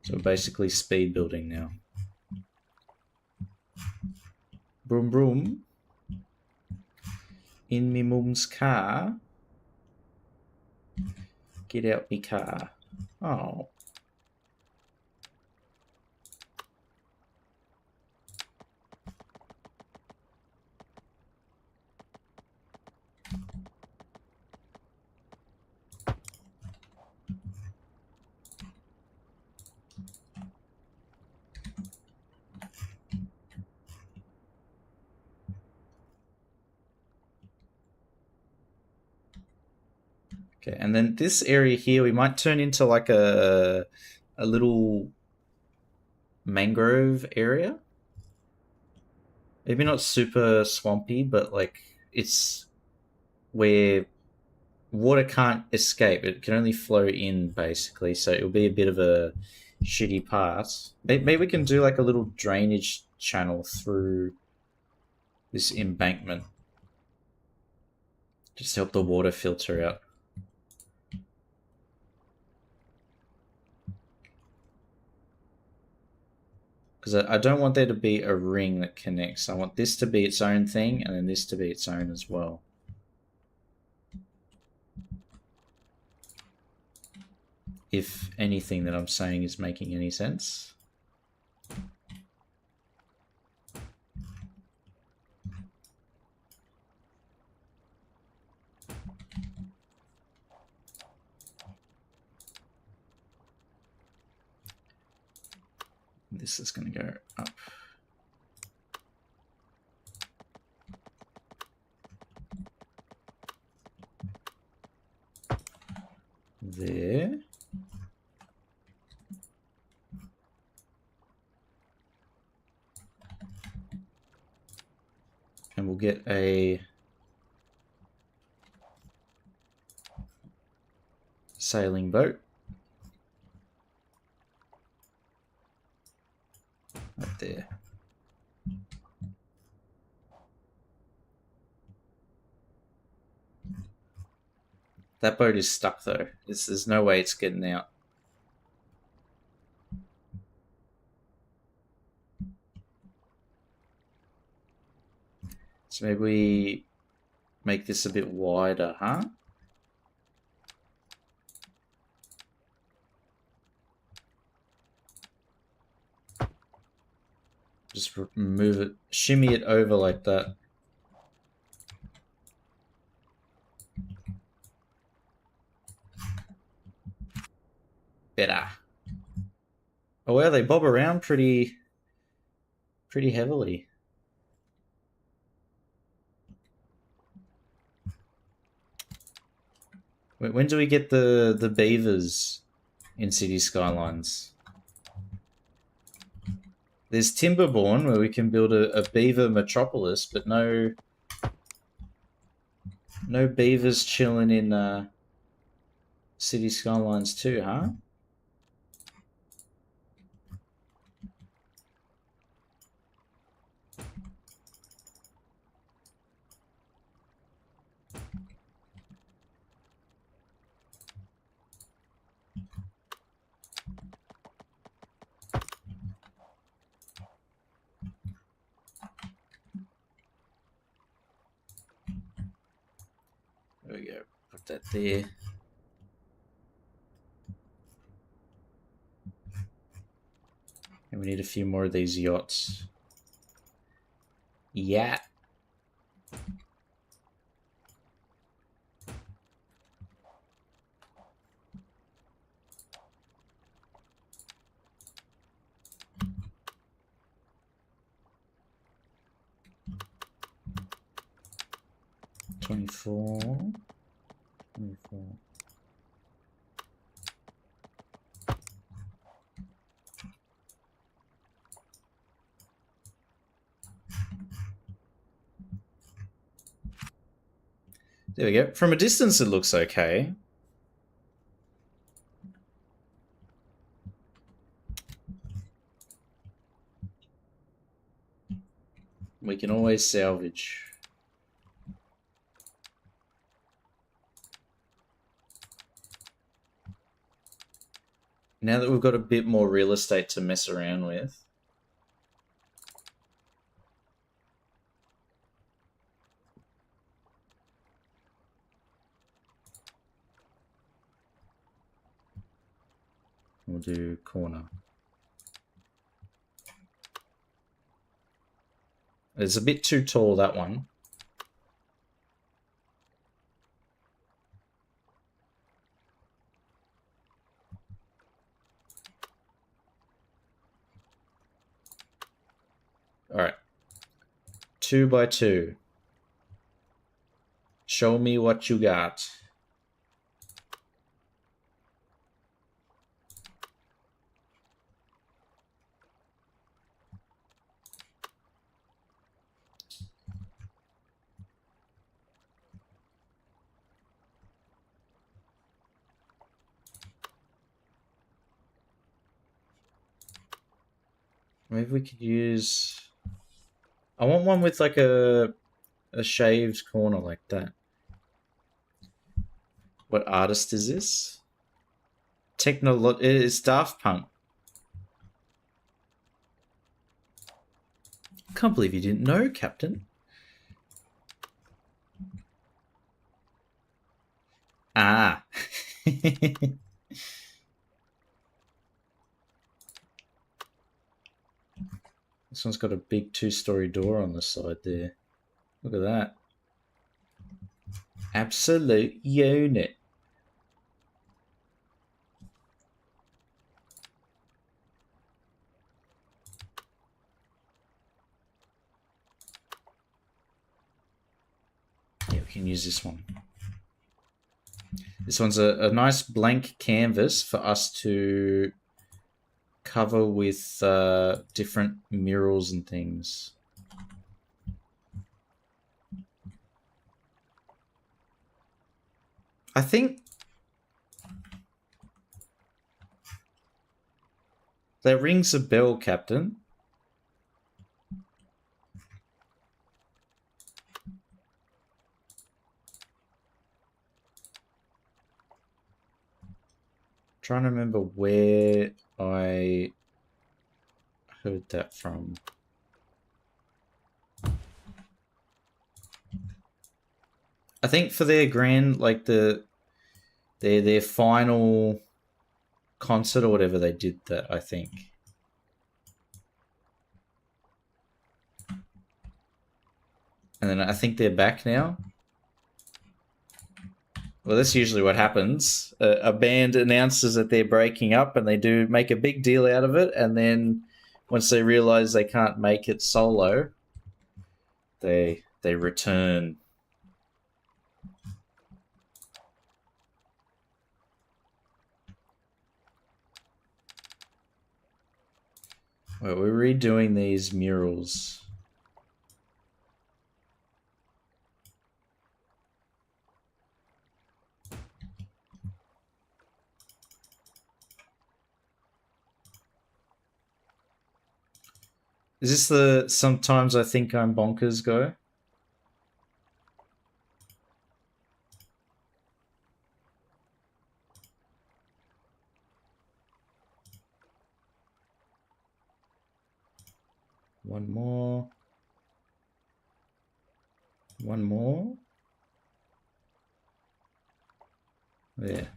So we're basically speed building now. Broom broom. In me mum's car. Get out me car. Oh. Okay, and then this area here we might turn into like a little mangrove area. Maybe not super swampy, but like it's where water can't escape. It can only flow in basically, so it'll be a bit of a shitty part. Maybe we can do like a little drainage channel through this embankment. Just help the water filter out. Because I don't want there to be a ring that connects. I want this to be its own thing and then this to be its own as well. If anything that I'm saying is making any sense. This is going to go up. There. And we'll get a sailing boat. Right there. That boat is stuck though. There's no way it's getting out. So maybe we make this a bit wider, huh? Just move it, shimmy it over like that. Better. Oh wow, they bob around pretty heavily. When do we get the beavers in City Skylines? There's Timberborn where we can build a beaver metropolis, but no beavers chilling in City Skylines 2, huh? There we go. Put that there. And we need a few more of these yachts. Yeah. $24. There we go. From a distance, it looks okay. We can always salvage. Now that we've got a bit more real estate to mess around with. We'll do corner. It's a bit too tall, that one. Alright. 2 by 2. Show me what you got. Maybe we could use... I want one with like a shaved corner like that. What artist is this? It's Daft Punk. Can't believe you didn't know, Captain. Ah. This one's got a big 2-story door on the side there. Look at that. Absolute unit. Yeah, we can use this one. This one's a nice blank canvas for us to cover with different murals and things. I think that rings a bell, Captain. Trying to remember where I heard that from. I think for their grand, like their final concert or whatever, they did that, I think. And then I think they're back now. Well, that's usually what happens. A band announces that they're breaking up and they do make a big deal out of it, and then once they realize they can't make it solo, they return. Well, we're redoing these murals. Is this the Sometimes I Think I'm Bonkers go? One more. One more. There.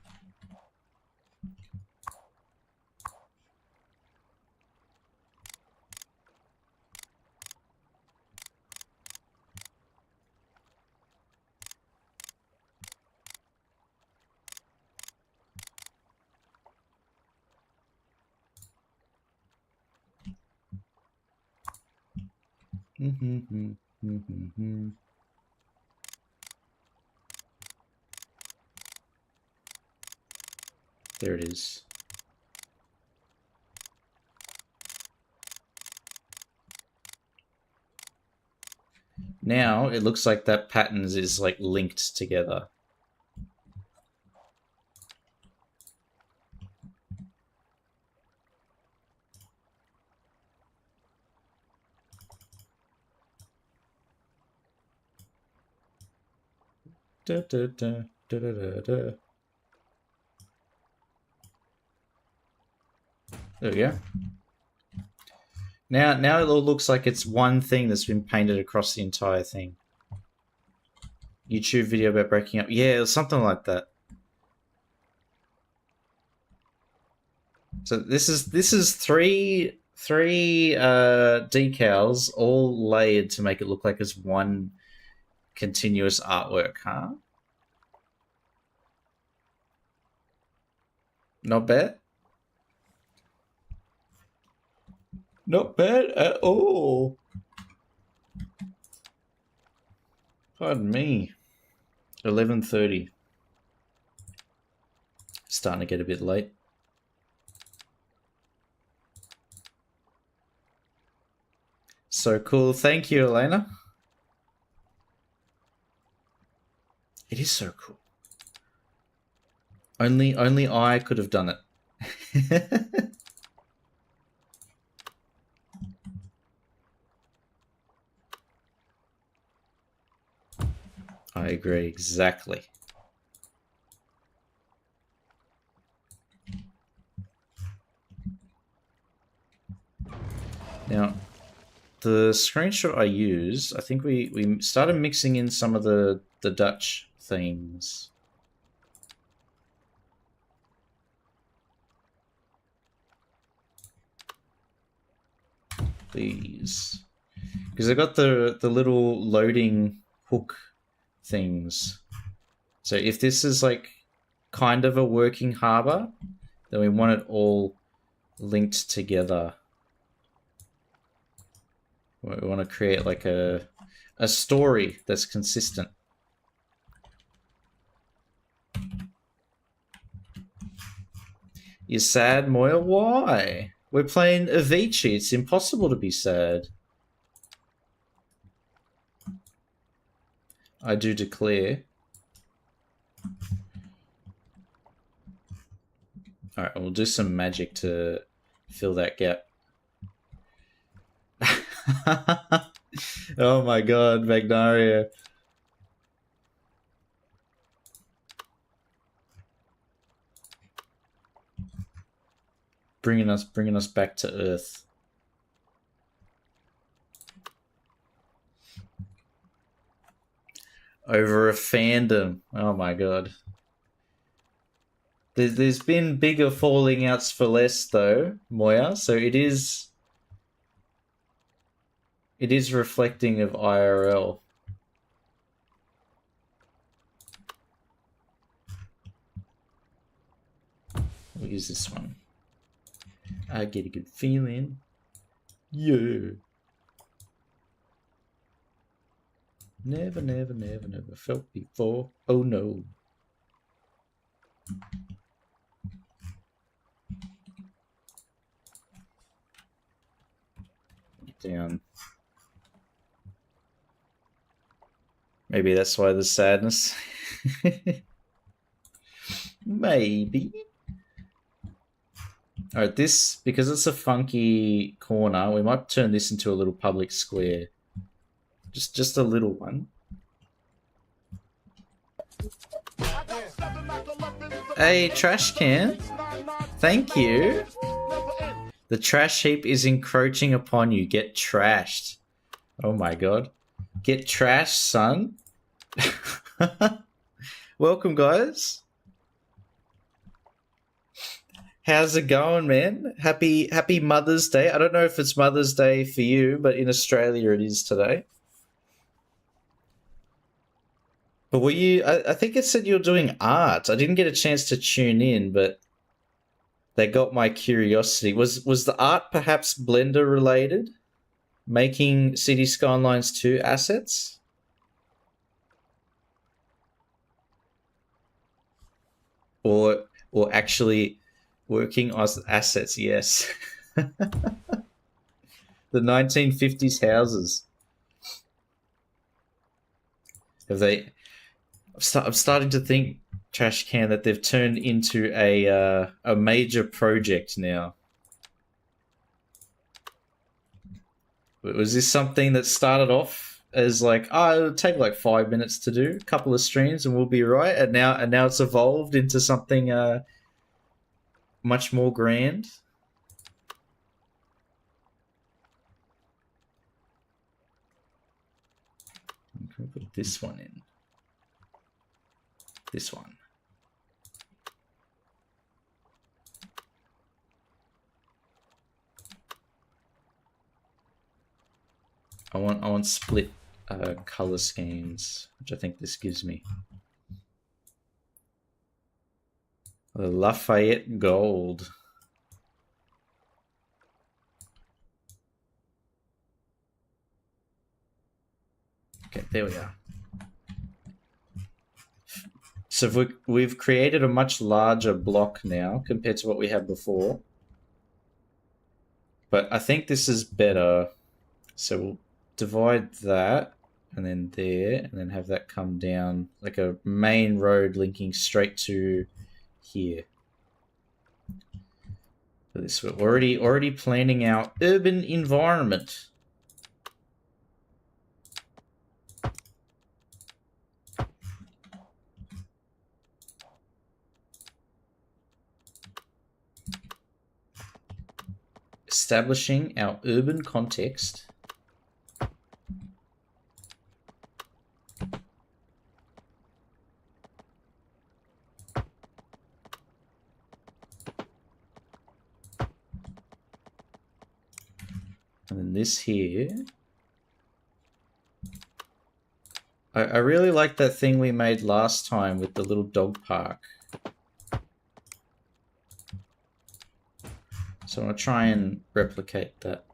There it is. Now it looks like that patterns is like linked together. Da, da, da, da, da, da, da. There we go. Now it all looks like it's one thing that's been painted across the entire thing. YouTube video about breaking up. Yeah, it was something like that. So this is three decals all layered to make it look like it's one continuous artwork, huh? Not bad. Not bad at all. Pardon me. 11:30. Starting to get a bit late. So cool. Thank you, Elena. It is so cool. Only I could have done it. I agree, exactly. Now, the screenshot I used, I think we started mixing in some of the Dutch themes. These. Because I got the little loading hook things. So if this is like kind of a working harbor, then we want it all linked together. We want to create like a story that's consistent. You're sad, Moya? Why? We're playing Avicii. It's impossible to be sad. I do declare. Alright, we'll do some magic to fill that gap. Oh my god, Magnaria. Bringing us back to Earth. Over a fandom. Oh my god. There's been bigger falling outs for less though, Moya, so it is reflecting of IRL. We'll use this one. I get a good feeling. Yeah. Never felt before. Oh no. Down. Maybe that's why there's sadness. Maybe. Alright, this, because it's a funky corner, we might turn this into a little public square. Just a little one. Hey, trash can. Thank you. The trash heap is encroaching upon you. Get trashed. Oh my god. Get trashed, son. Welcome, guys. How's it going, man? Happy Mother's Day. I don't know if it's Mother's Day for you, but in Australia it is today. But were you... I think it said you were doing art. I didn't get a chance to tune in, but they got my curiosity. Was the art perhaps Blender related? Making City Skylines 2 assets? Or actually working as assets, yes. The 1950s houses. Have they? I'm starting to think, Trash Can, that they've turned into a major project now. Was this something that started off as like, oh, it'll take like 5 minutes to do, a couple of streams, and we'll be right, and now it's evolved into something much more grand? Can we put this one in? This one. I want split color schemes, which I think this gives me. The Lafayette gold. Okay, there we are. So we've created a much larger block now compared to what we had before. But I think this is better. So we'll divide that and then there, and then have that come down like a main road linking straight to here. So this, we're already planning our urban environment. Establishing our urban context. And then this here. I really like that thing we made last time with the little dog park. So I'm going to try and replicate that.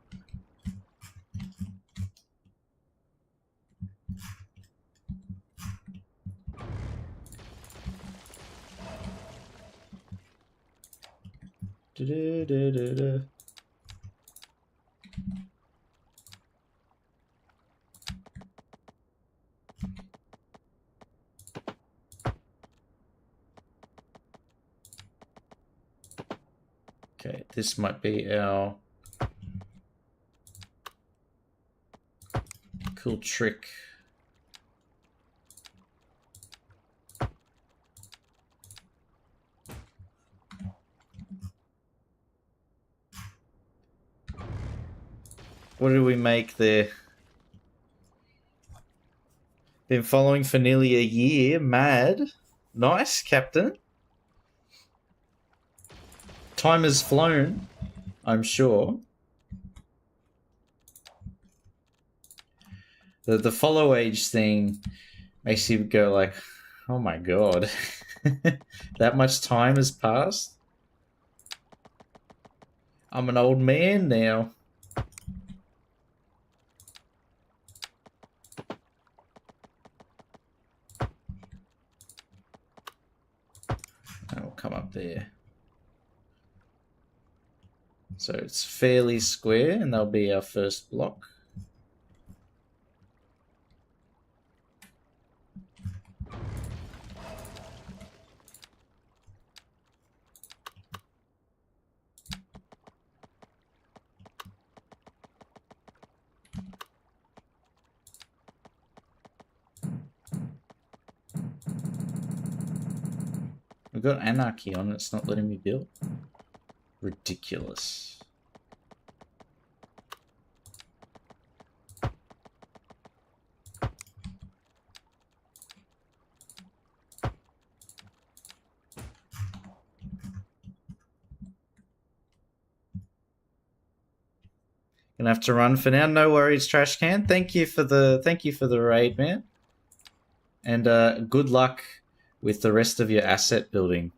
Da-da-da-da-da. Okay, this might be our cool trick. What did we make there? Been following for nearly a year. Mad. Nice, Captain. Time has flown, I'm sure. The follow age thing makes you go like, oh my god. That much time has passed? I'm an old man now. I'll come up there. So it's fairly square, and that'll be our first block. We've got anarchy on it, it's not letting me build. Ridiculous. Gonna have to run for now. No worries, Trash Can. Thank you for the raid, man. And good luck with the rest of your asset building.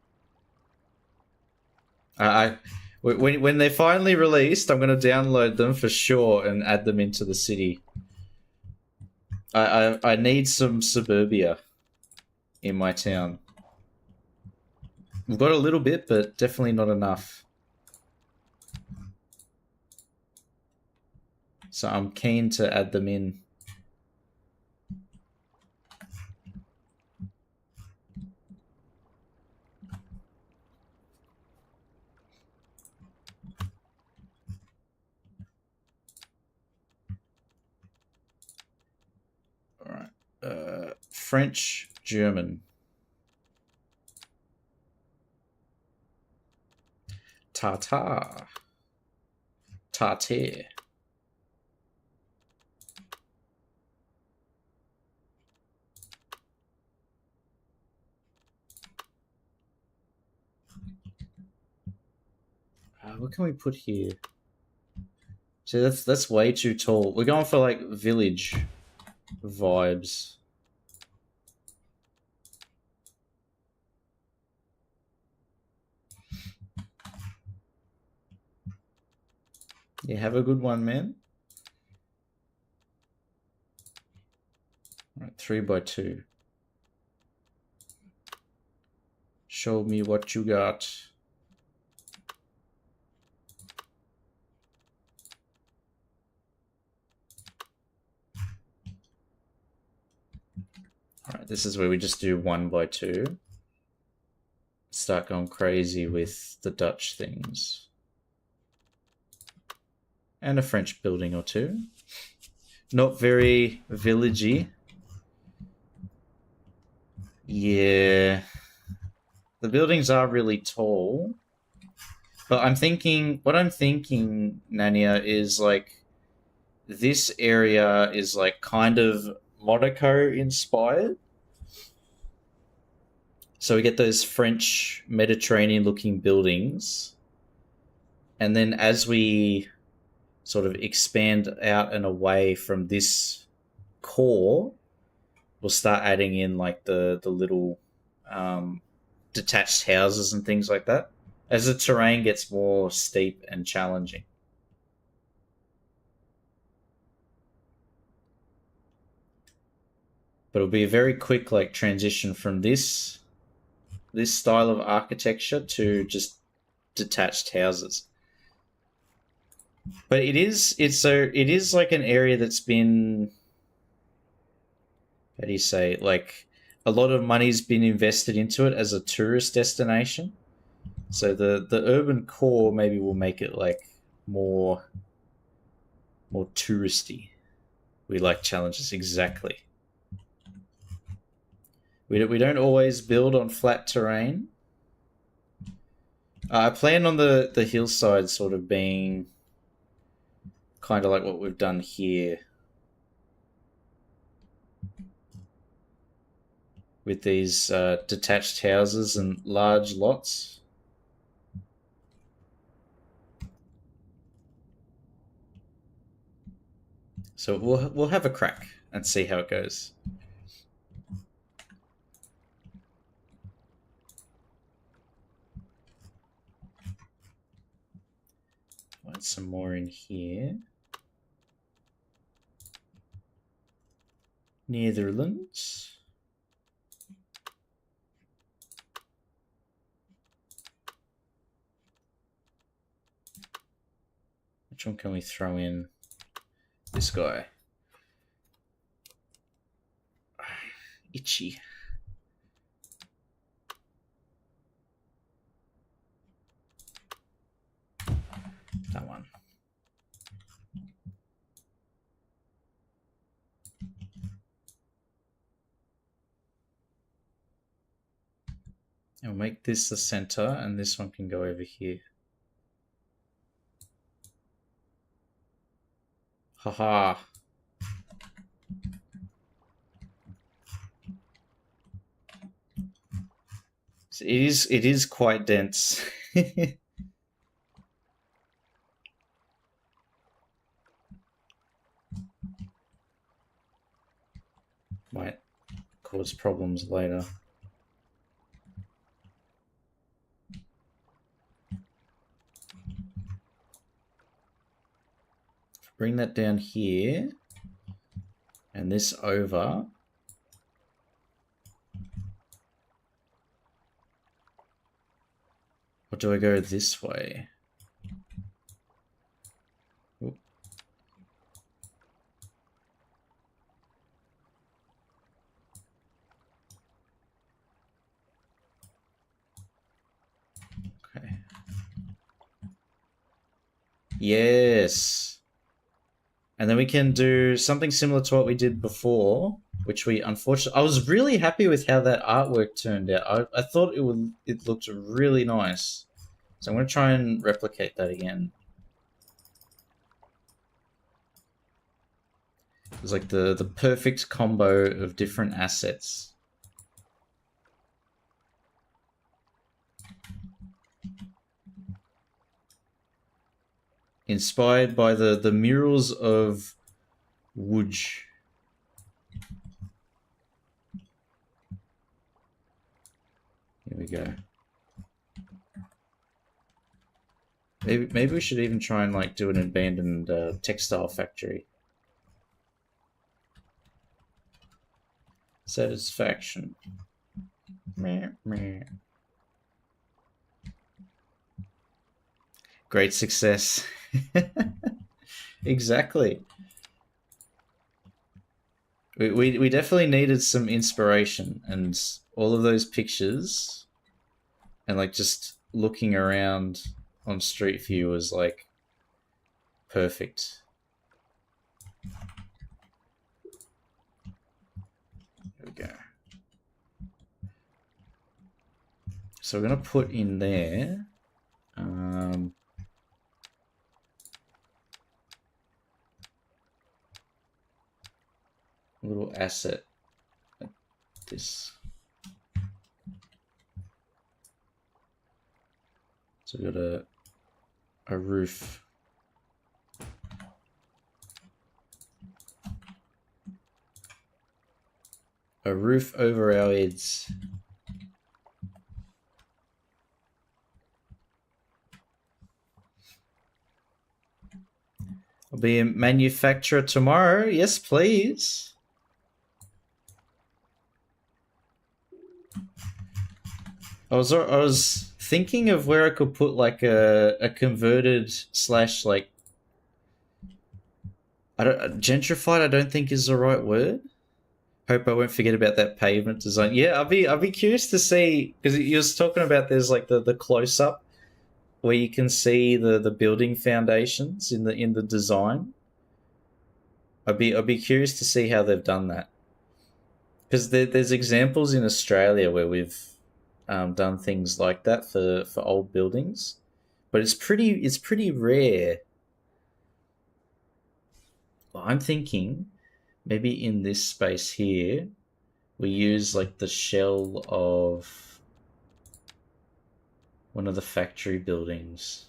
When they're finally released, I'm going to download them for sure and add them into the city. I need some suburbia in my town. We've got a little bit, but definitely not enough. So I'm keen to add them in. French, German. Tartar. Tartare. What can we put here? So that's way too tall. We're going for like village vibes. Yeah, have a good one, man. All right, 3x2. Show me what you got. All right, this is where we just do 1x2. Start going crazy with the Dutch things. And a French building or two. Not very villagey. Yeah. The buildings are really tall. But what I'm thinking, Nania, is like this area is like kind of Monaco inspired. So we get those French Mediterranean looking buildings. And then as we sort of expand out and away from this core, we'll start adding in like the little detached houses and things like that as the terrain gets more steep and challenging. But it'll be a very quick like transition from this style of architecture to just detached houses. But it is like an area that's been, how do you say, like a lot of money's been invested into it as a tourist destination. So the urban core maybe will make it like more touristy. We like challenges, exactly. We don't always build on flat terrain. I plan on the hillside sort of being kind of like what we've done here with these detached houses and large lots. So we'll have a crack and see how it goes. Find some more in here. Netherlands. Which one can we throw in? This guy. Itchy. That one. And we'll make this the center, and this one can go over here. Haha. So it is quite dense. Might cause problems later. Bring that down here and this over. Or do I go this way? Ooh. Okay. Yes. And then we can do something similar to what we did before, which we unfortunately, I was really happy with how that artwork turned out. I thought it looked really nice. So I'm going to try and replicate that again. It was like the perfect combo of different assets. Inspired by the murals of Wuj. Here we go. Maybe we should even try and like do an abandoned textile factory. Satisfaction. Meh, meh. Great success. Exactly. We definitely needed some inspiration, and all of those pictures and like just looking around on Street View was like perfect. There we go. So we're gonna put in there a little asset like this. So we got a roof. A roof over our heads. I'll be a manufacturer tomorrow. Yes, please. I was thinking of where I could put like a converted slash like gentrified. I don't think is the right word. Hope I won't forget about that pavement design. Yeah, I'll be curious to see, because you was talking about there's like the close up where you can see the building foundations in the design. I'd be curious to see how they've done that, because there's examples in Australia where we've done things like that for old buildings, but it's pretty rare. Well, I'm thinking maybe in this space here we use like the shell of one of the factory buildings.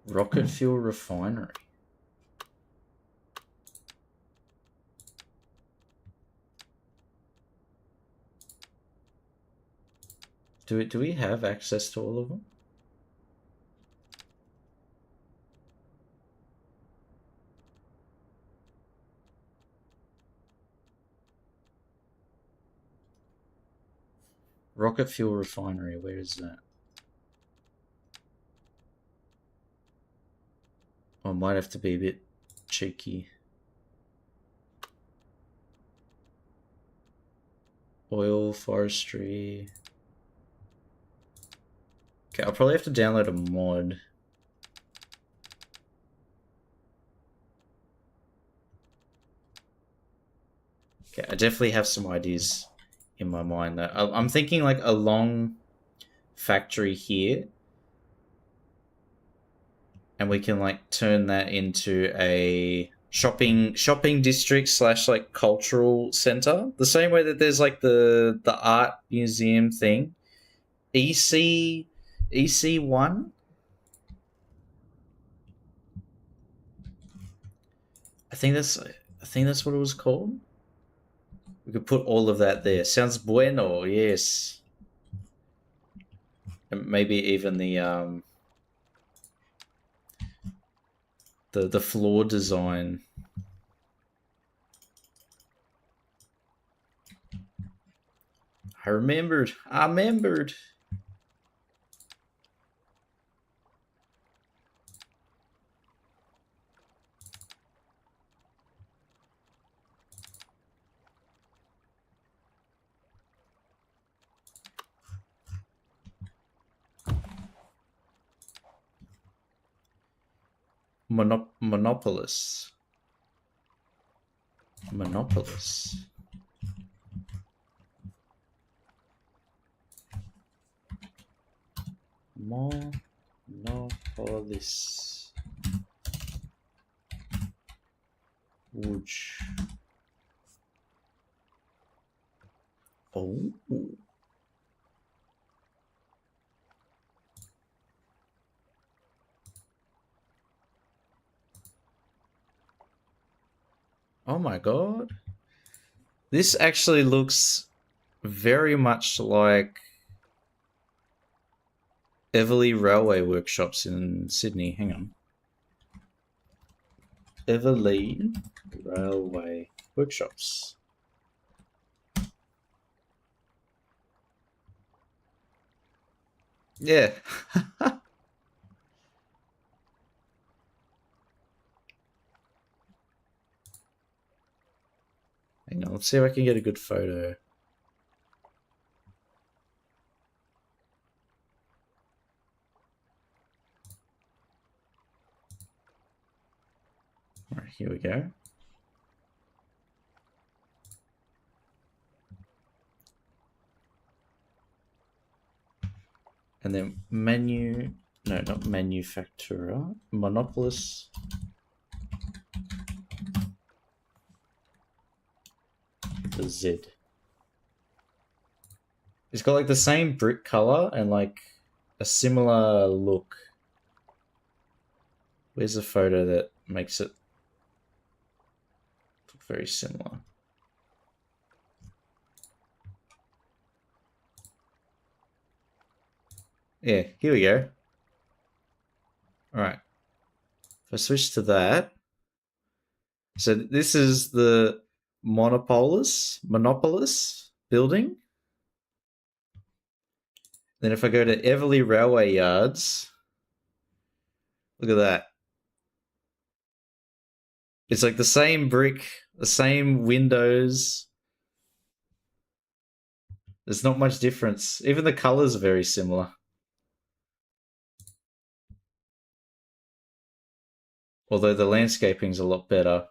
Rocket fuel refinery. Do we have access to all of them? Rocket fuel refinery, where is that? I might have to be a bit cheeky. Oil, forestry. Okay, I'll probably have to download a mod. Okay, I definitely have some ideas in my mind that I'm thinking like a long factory here, and we can like turn that into a shopping district slash like cultural center, the same way that there's like the art museum thing. EC1. I think that's what it was called. We could put all of that there. Sounds bueno. Yes. And maybe even the floor design. I remembered. Monopolis. Monopolis. Monopolis. Wooch. Oh. Oh my god. This actually looks very much like Everleigh Railway Workshops in Sydney. Hang on. Everleigh Railway Workshops. Yeah. Hang on, let's see if I can get a good photo. Alright, here we go. And then menu, no, not manufacturer, Monopolis. The Z. It's got like the same brick color and like a similar look. Where's the photo that makes it look very similar? Yeah, here we go. Alright. If I switch to that. So this is the Monopolis building. Then if I go to Everleigh Railway Yards, look at that. It's like the same brick, the same windows. There's not much difference. Even the colors are very similar. Although the landscaping's a lot better.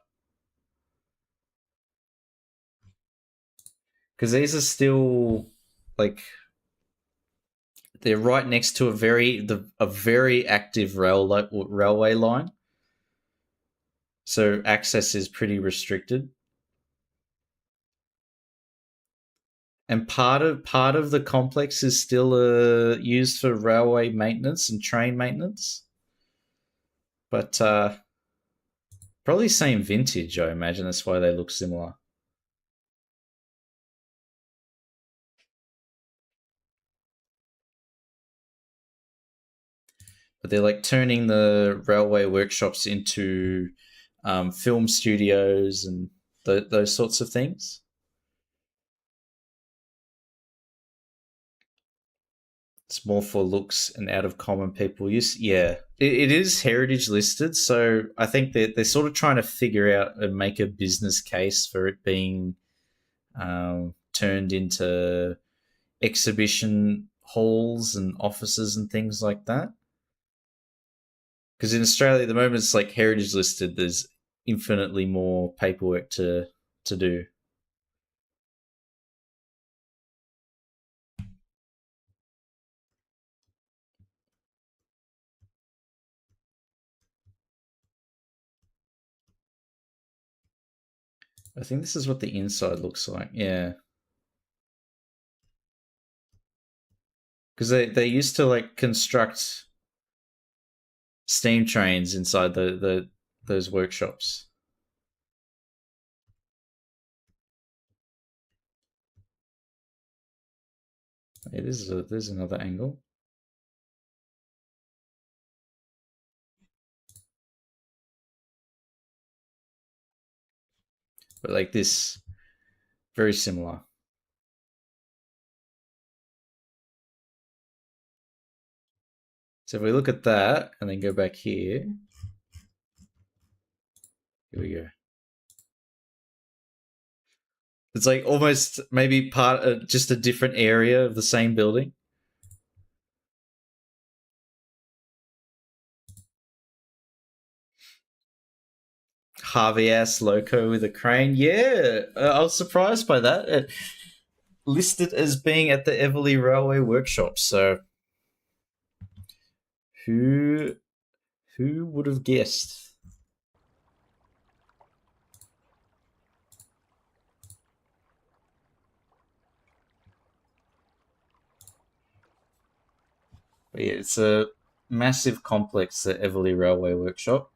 Because these are still like they're right next to a very active railway line. So access is pretty restricted. And part of the complex is still used for railway maintenance and train maintenance, but probably same vintage. I imagine that's why they look similar. But they're like turning the railway workshops into film studios and those sorts of things. It's more for looks and out of common people use. Yeah, it is heritage listed, so I think they're sort of trying to figure out and make a business case for it being turned into exhibition halls and offices and things like that. Because in Australia at the moment, it's like heritage listed. There's infinitely more paperwork to do. I think this is what the inside looks like. Yeah, because they used to like construct steam trains inside the those workshops. Yeah, there's another angle. But like this, very similar. So if we look at that and then go back here we go. It's like almost maybe part of just a different area of the same building. Harvey ass loco with a crane. Yeah, I was surprised by that. It listed as being at the Everleigh Railway Workshop. So who would have guessed? But yeah, it's a massive complex, the Everleigh Railway Workshop.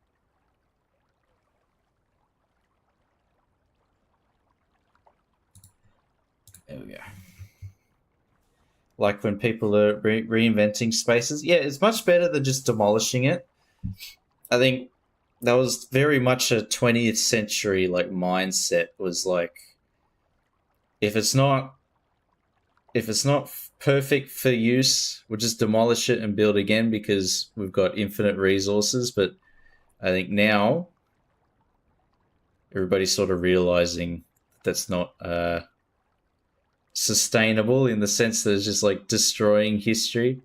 There we go. Like when people are reinventing spaces. Yeah, it's much better than just demolishing it. I think that was very much a 20th century like mindset. Was like, if it's not perfect for use, we'll just demolish it and build again because we've got infinite resources. But I think now everybody's sort of realizing that's not sustainable, in the sense that it's just like destroying history.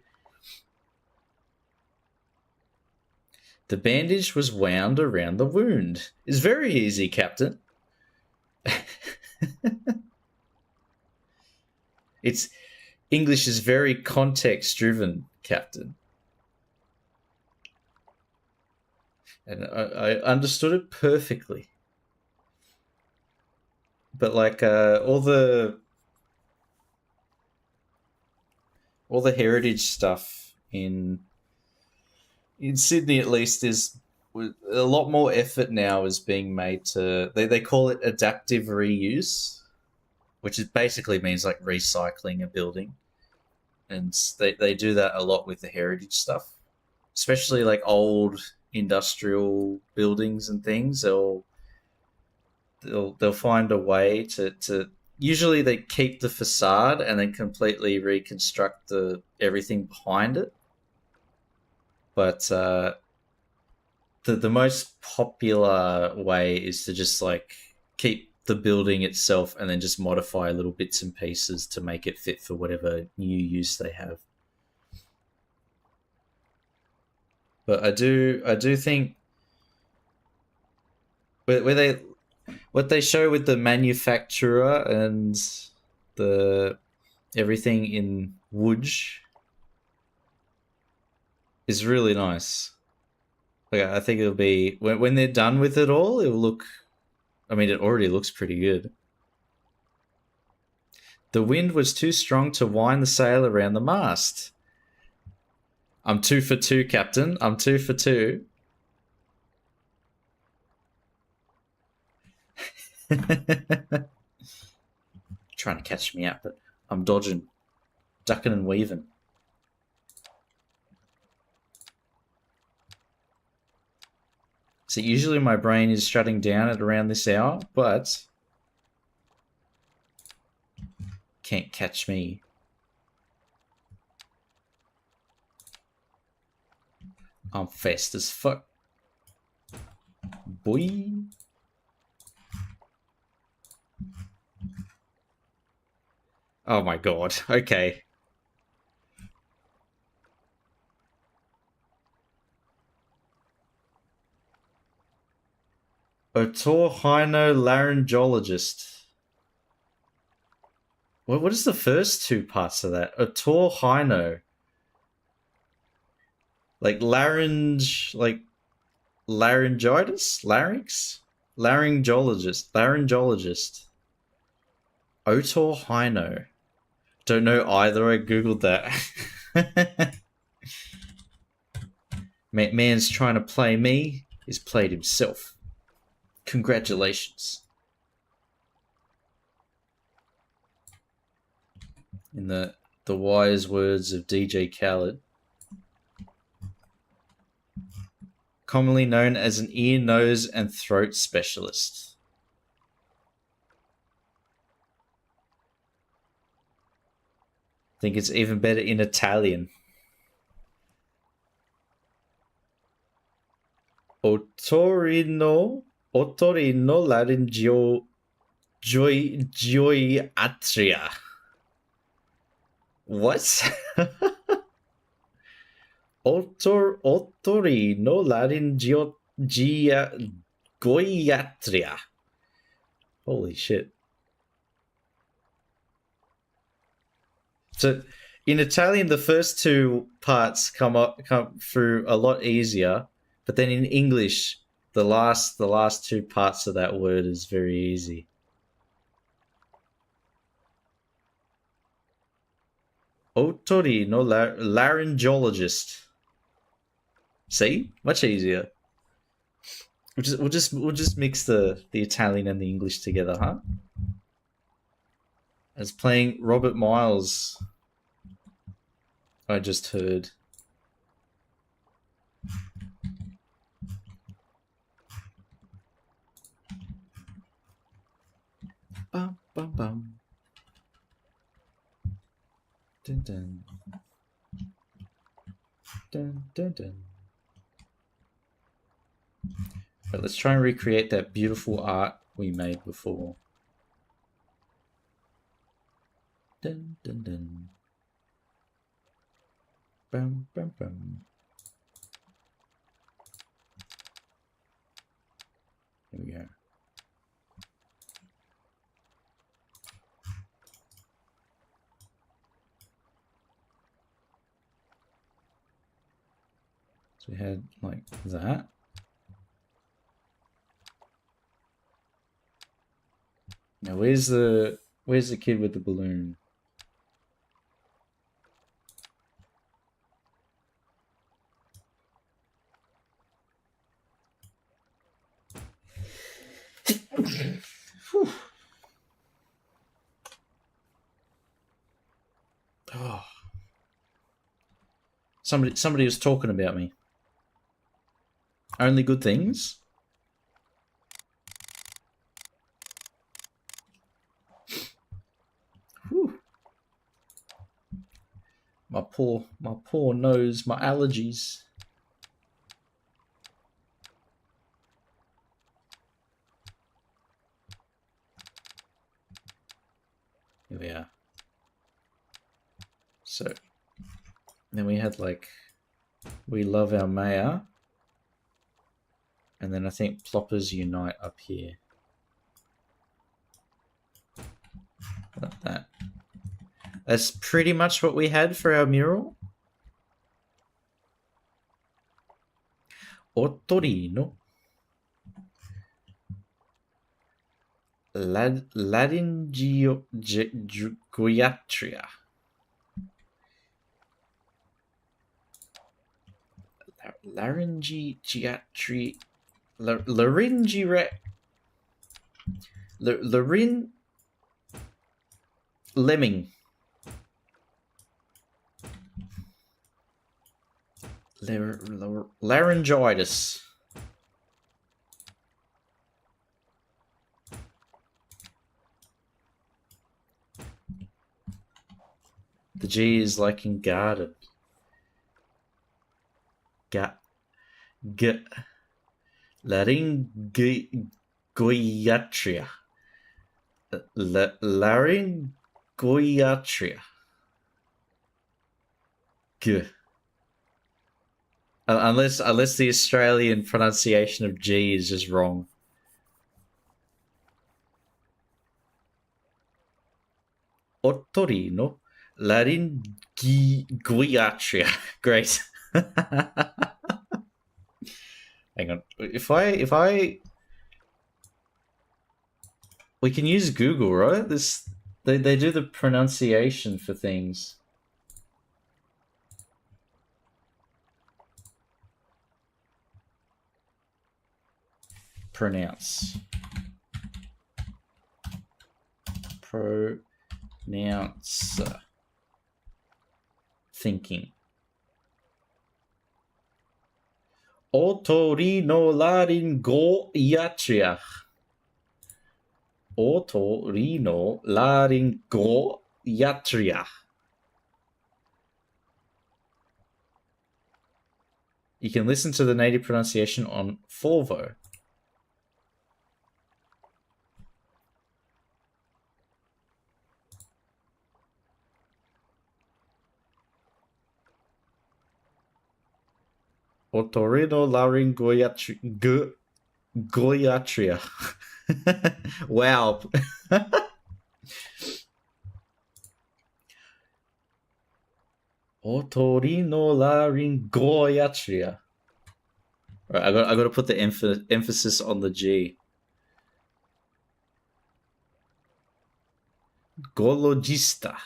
The bandage was wound around the wound. It's very easy, Captain. It's English is very context driven, Captain. And I understood it perfectly. But like all the heritage stuff in Sydney, at least, is a lot more effort now is being made to. They call it adaptive reuse, which is basically means like recycling a building, and they do that a lot with the heritage stuff, especially like old industrial buildings and things. They'll find a way to usually they keep the facade and then completely reconstruct the everything behind it. But the most popular way is to just like keep the building itself and then just modify little bits and pieces to make it fit for whatever new use they have. But I do think where they what they show with the manufacturer and the everything in Woods is really nice. Like, I think it'll be when they're done with it all, it'll look. I mean, it already looks pretty good. The wind was too strong to wind the sail around the mast. I'm 2 for 2, Captain. I'm 2 for 2. Trying to catch me out, but I'm dodging, ducking and weaving. So usually my brain is shutting down at around this hour, but can't catch me. I'm fast as fuck. Boy. Oh my god. Okay. Otorhinolaryngologist. What is the first two parts of that? Otorhino. Like like laryngitis? Larynx? Laryngologist. Otorhino. Don't know either. I googled that. Man's trying to play me. He's played himself. Congratulations. In the wise words of DJ Khaled, commonly known as an ear, nose, and throat specialist. I think it's even better in Italian. Otorhinolaryngio gioiatria. What? Otorhinolaryngio Laringoiatria. Holy shit. So in Italian, the first two parts come through a lot easier, but then in English, the last two parts of that word is very easy. Otorino, laryngologist. See, much easier. We'll just mix the Italian and the English together, huh? As playing Robert Miles, I just heard. Bum bum bum. Dun dun. Dun dun dun. But let's try and recreate that beautiful art we made before. Dun dun dun. Bum bum bum. Here we go. So we had like that. Now where's the kid with the balloon? Oh. Somebody was talking about me. Only good things? Whew. My poor nose, my allergies. Here we are. So then we had like We Love Our Mayor. And then I think Ploppers Unite up here. Like that. That's pretty much what we had for our mural. Otorino. Laryngeatria. Laryngeatri. Lemming. Laryngitis. The G is like in garden. Laryngoiatria. Laryngoiatria. Unless the Australian pronunciation of G is just wrong. Otorino Laryngoiatria. Great. Hang on. If I we can use Google, right? They do the pronunciation for things. Pronounce. Thinking. Otorinolaryngomalacia. Otorinolaryngomalacia. You can listen to the native pronunciation on Forvo. Otorinolaryngomalacia. Goiatria. Wow. Otorinolaryngoloatria. Right, I got to put the emphasis on the G. Gologista.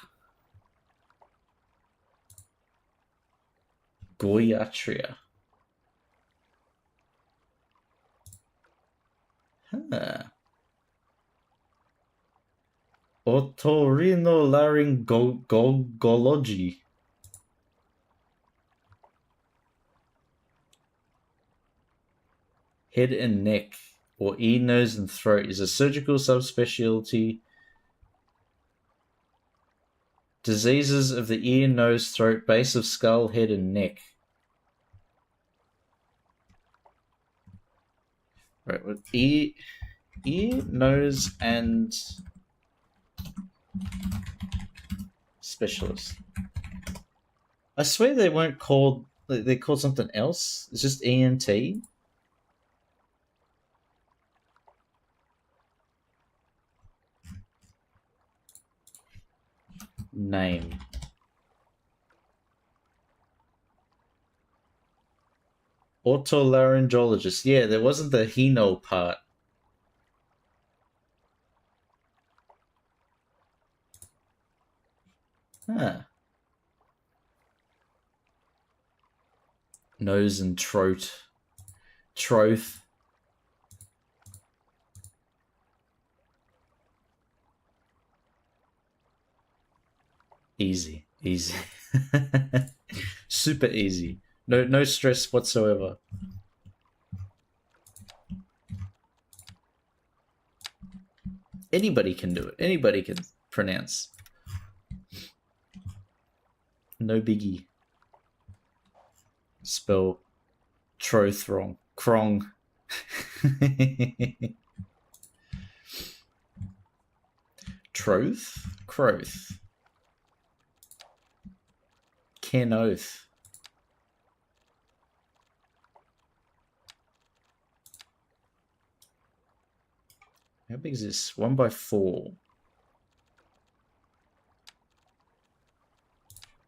Goiatria. Huh. Otorinolaryngology. Head and neck, or ear, nose, and throat, is a surgical subspecialty. Diseases of the ear, nose, throat, base of skull, head, and neck. Right, with ear, nose, and specialist. I swear they weren't called. They're called something else. It's just ENT. Name. Otolaryngologist. Yeah, there wasn't the heno part. Huh. Nose and throat. Troth. Easy. Easy. Super easy. No stress whatsoever. Anybody can do it. Anybody can pronounce. No biggie. Spell troth wrong. Krong. Troth? Croth. Kenoth. How big is this? 1x4.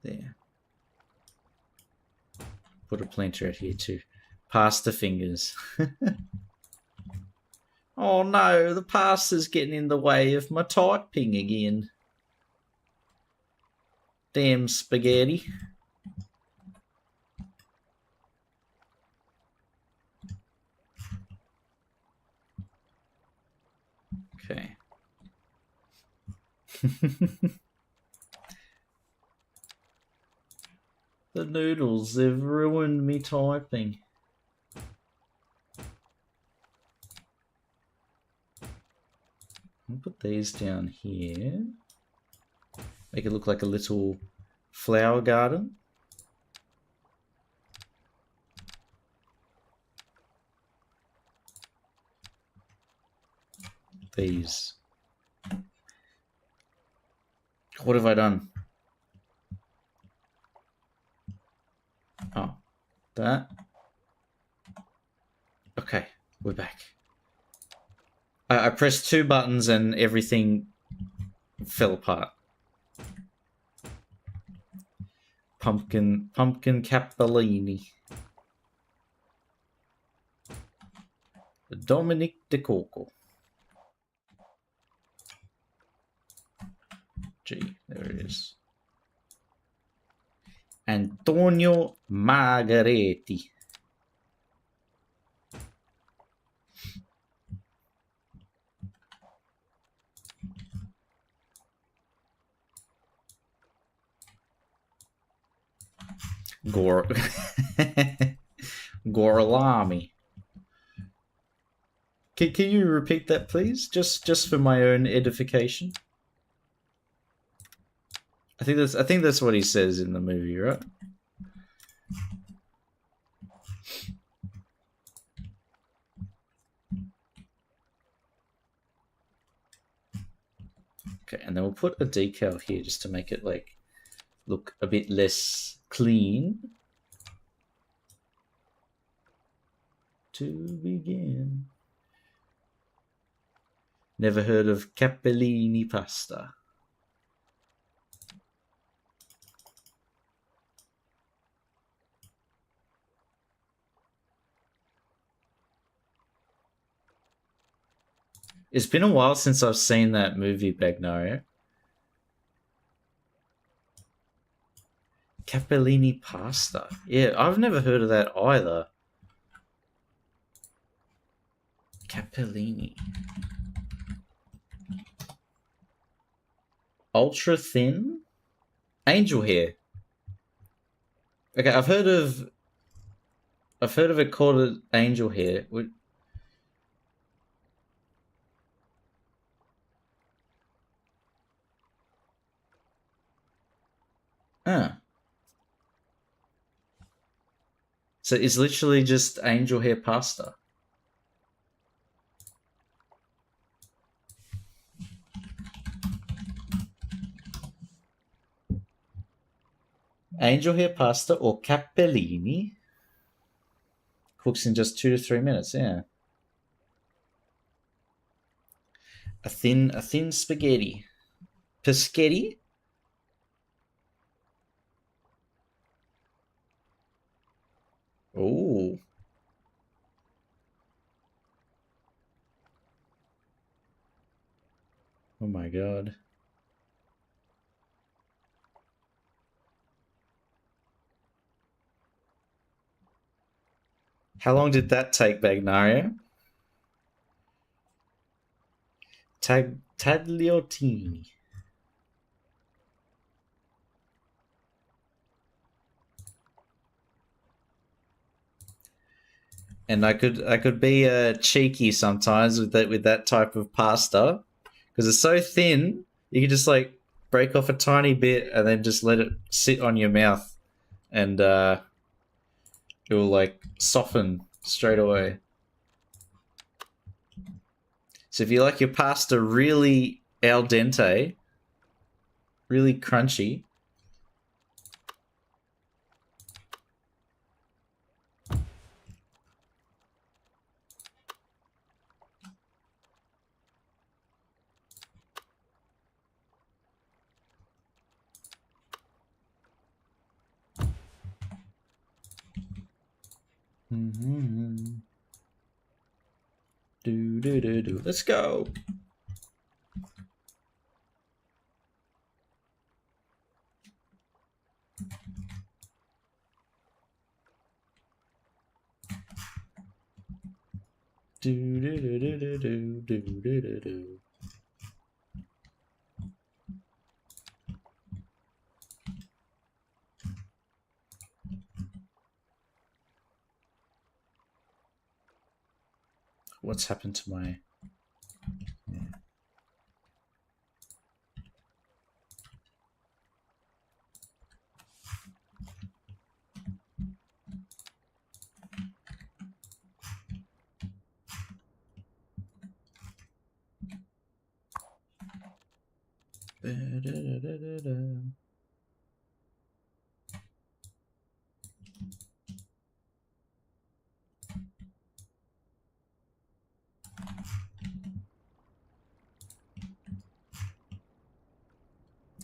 There. Put a planter out here too. Pasta fingers. Oh no, the pasta's getting in the way of my typing again. Damn spaghetti. Okay. The noodles, they've ruined me typing. I'll put these down here. Make it look like a little flower garden. These. What have I done? Oh, that. Okay, we're back. I pressed 2 buttons and everything fell apart. Pumpkin capellini. Dominic De Corco. G, there it is. Antonio Margaretti. Gorlami. Can you repeat that, please? Just for my own edification. I think that's what he says in the movie, right? Okay, and then we'll put a decal here just to make it like look a bit less clean. To begin. Never heard of capellini pasta. It's been a while since I've seen that movie, Bagnario. Capellini pasta. Yeah, I've never heard of that either. Capellini. Ultra thin? Angel hair. Okay, I've heard of it called angel hair. Ah. So it's literally just angel hair pasta. Angel hair pasta or capellini cooks in just 2 to 3 minutes. Yeah, a thin spaghetti. Peschetti. Oh, oh my god. How long did that take, Bagnario? Tagliatini. And I could be cheeky sometimes with that type of pasta because it's so thin. You can just like break off a tiny bit and then just let it sit on your mouth, and it will like soften straight away. So if you like your pasta really al dente, really crunchy, do. Let's go. Do. What's happened to my?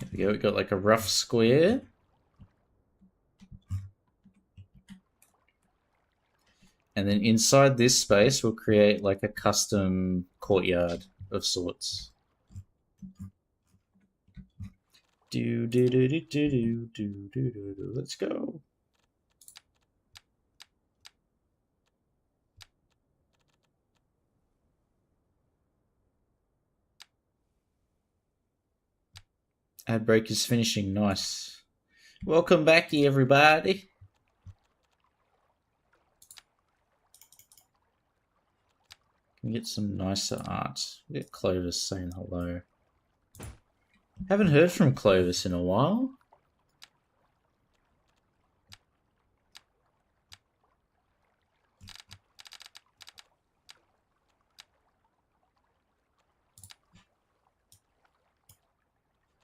There we go. We got like a rough square. And then inside this space, we'll create like a custom courtyard of sorts. Let's go. Ad break is finishing. Nice. Welcome back, everybody. Can we get some nicer art? We get Clovis saying hello. Haven't heard from Clovis in a while.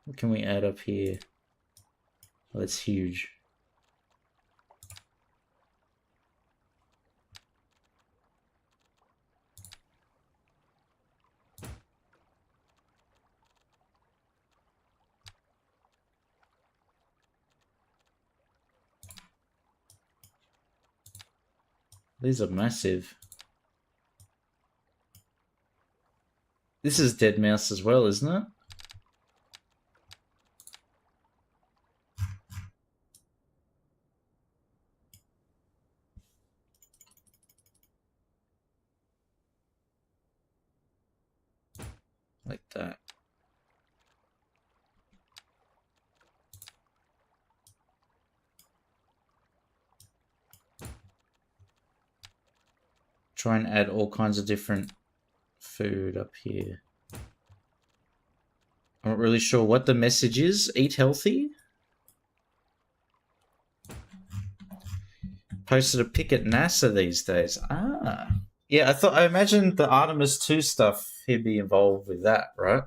What can we add up here? Oh, that's huge. These are massive. This is Dead Mouse as well, isn't it? Like that. Try and add all kinds of different food up here. I'm not really sure what the message is. Eat healthy? Posted a pic at NASA these days. Ah. Yeah, I imagined the Artemis 2 stuff, he'd be involved with that, right?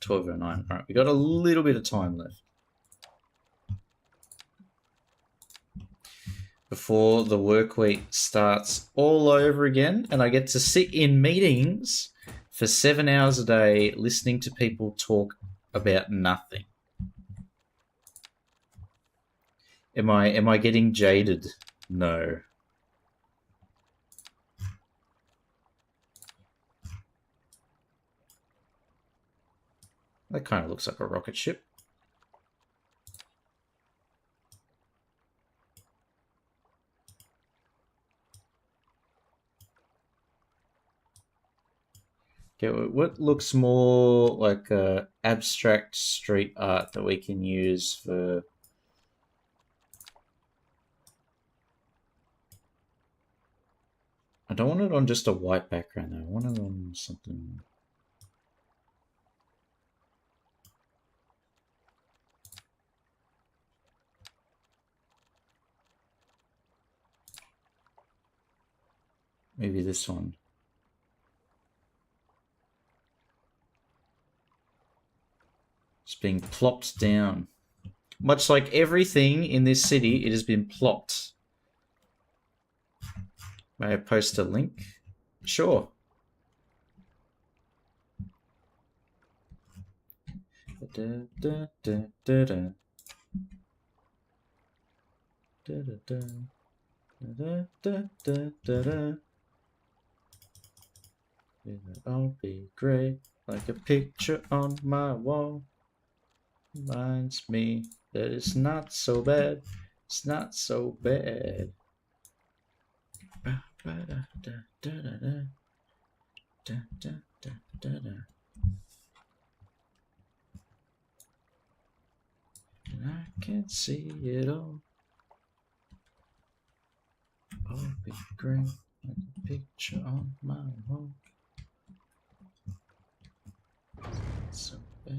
12:09. Alright, we got a little bit of time left before the work week starts all over again, and I get to sit in meetings for 7 hours a day listening to people talk about nothing. Am I getting jaded? No. That kind of looks like a rocket ship. Okay, what looks more like abstract street art that we can use for... I don't want it on just a white background though. I want it on something... Maybe this one. It's being plopped down. Much like everything in this city, it has been plopped. May I post a link? Sure. Da, da, da, da, da. Da, da, da. Da, da, da, da, da. It'll all be great, like a picture on my wall. Reminds me that it's not so bad. It's not so bad. And I can see it all. All be great, like a picture on my wall. So bad.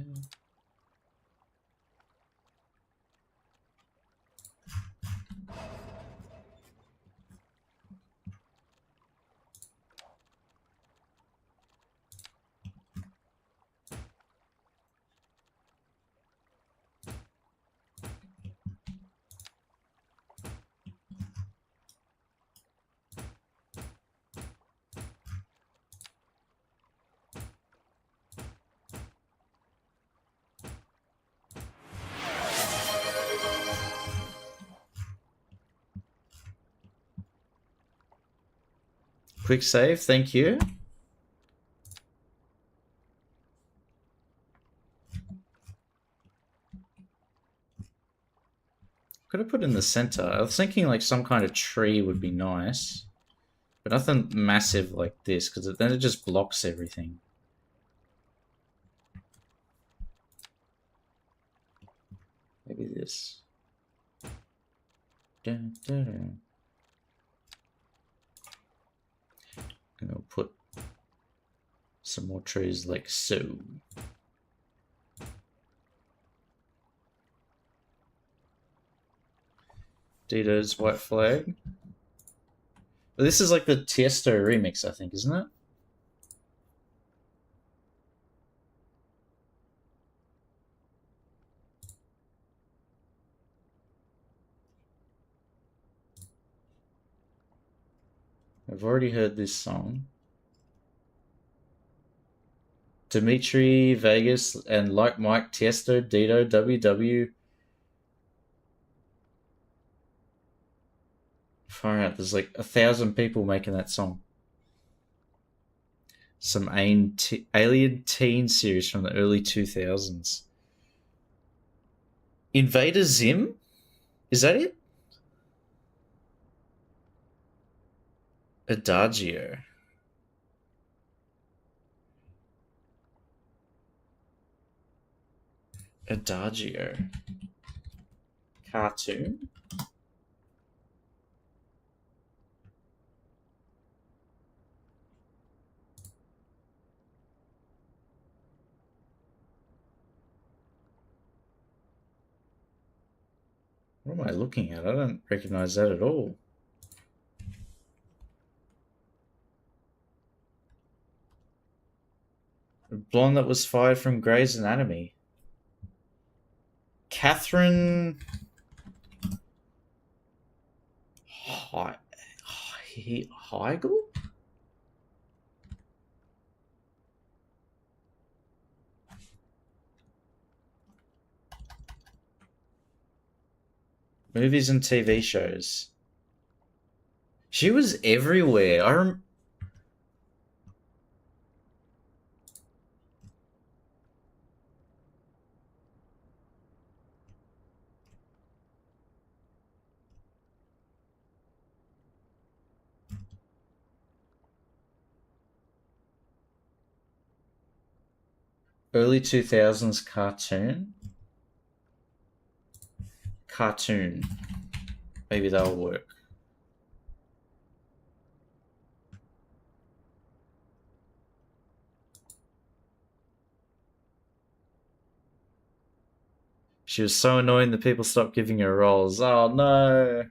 Quick save, thank you. Could have put in the center. I was thinking like some kind of tree would be nice. But nothing massive like this, because then it just blocks everything. Maybe this. Dun, dun, dun. And I'll put some more trees like so. Dito's White Flag. But this is like the Tiesto remix, I think, isn't it? I've already heard this song. Dimitri Vegas and Like Mike, Tiesto, Dito, WW. Far out. There's like 1,000 people making that song. Some alien teen series from the early 2000s. Invader Zim? Is that it? Adagio. Adagio. Cartoon? What am I looking at? I don't recognize that at all. The blonde that was fired from Grey's Anatomy. Catherine Heigl? Movies and TV shows. She was everywhere. Early 2000s cartoon. Cartoon. Maybe that'll work. She was so annoying that people stopped giving her roles. Oh no.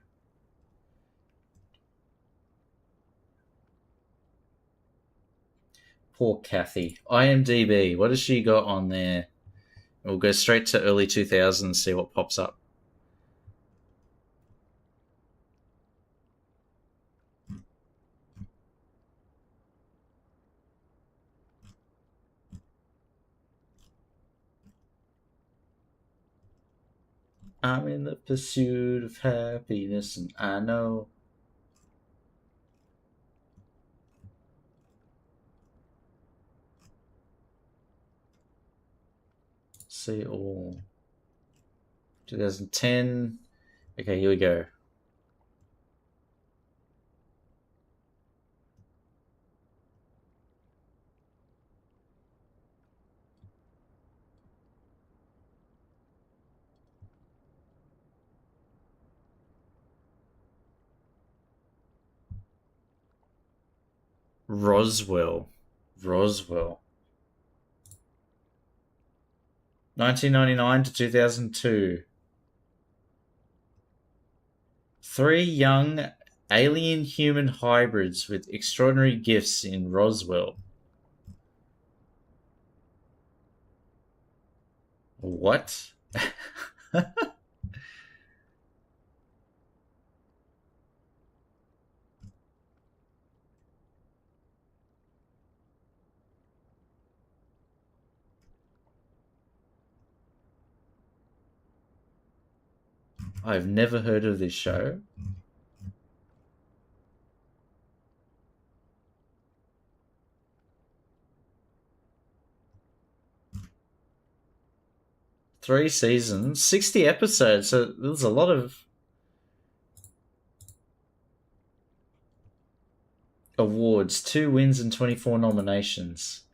Poor Kathy. IMDb. What has she got on there? We'll go straight to early 2000s, see what pops up. I'm in the pursuit of happiness, and I know. See all. 2010. Okay, here we go. Roswell. 1999 to 2002. 3 young alien-human hybrids with extraordinary gifts in Roswell. What? I've never heard of this show. Three seasons, 60 episodes, so there's a lot of awards, 2 wins and 24 nominations.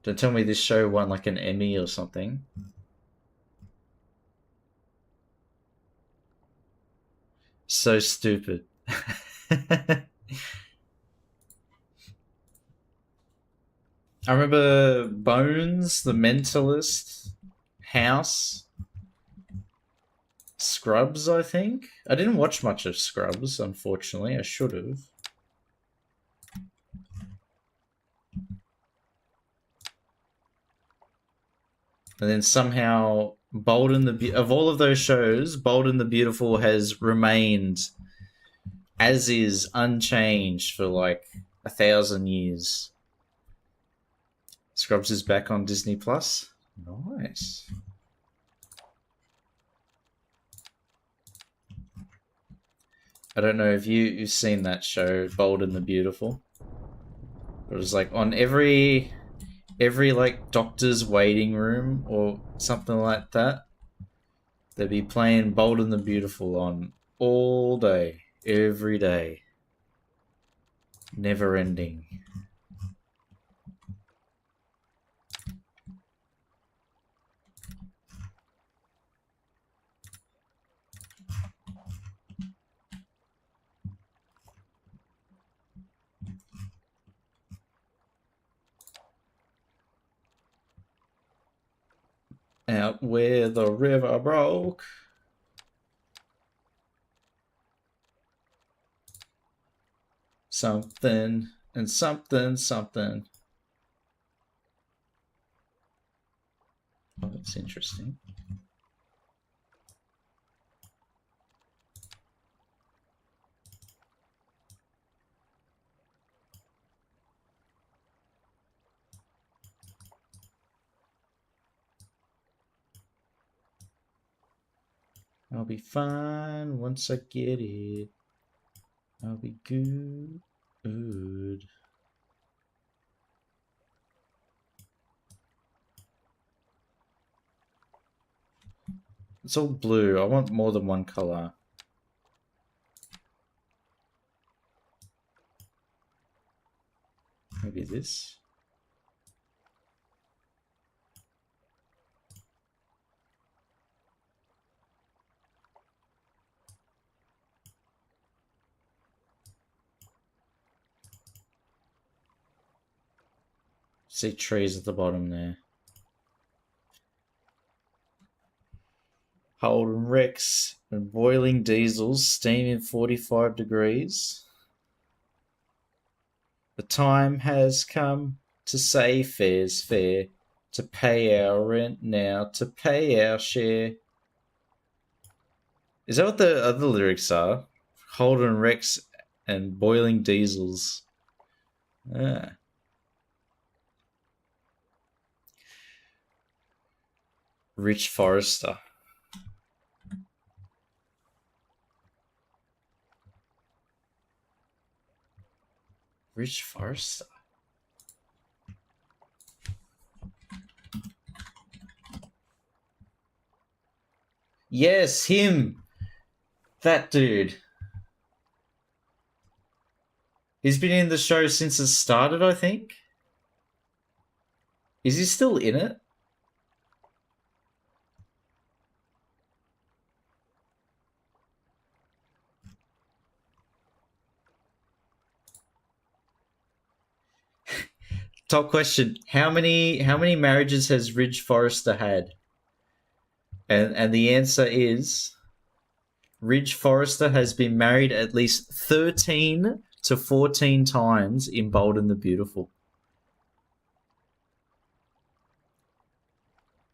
Don't tell me this show won like an Emmy or something. So stupid. I remember Bones, The Mentalist, House, Scrubs, I think. I didn't watch much of Scrubs, unfortunately. I should have. And then somehow Bold and of all of those shows, Bold and the Beautiful has remained as is, unchanged for like 1,000 years. Scrubs is back on Disney Plus. Nice. I don't know if you've seen that show, Bold and the Beautiful. It was like on every like doctor's waiting room or something like that. They'd be playing Bold and the Beautiful on all day, every day, never ending. Out where the river broke. Something and something something. Oh, that's interesting. I'll be fine once I get it. I'll be good. It's all blue. I want more than one color. Maybe this. See trees at the bottom there. Holden Rex and boiling diesels, steaming 45 degrees. The time has come to say fair's fair, to pay our rent now, to pay our share. Is that what the other lyrics are? Holden Rex and boiling diesels. Ah. Rich Forrester. Rich Forrester. Yes, him. That dude. He's been in the show since it started, I think. Is he still in it? Top question: How many marriages has Ridge Forrester had? And the answer is Ridge Forrester has been married at least 13 to 14 times in Bold and the Beautiful.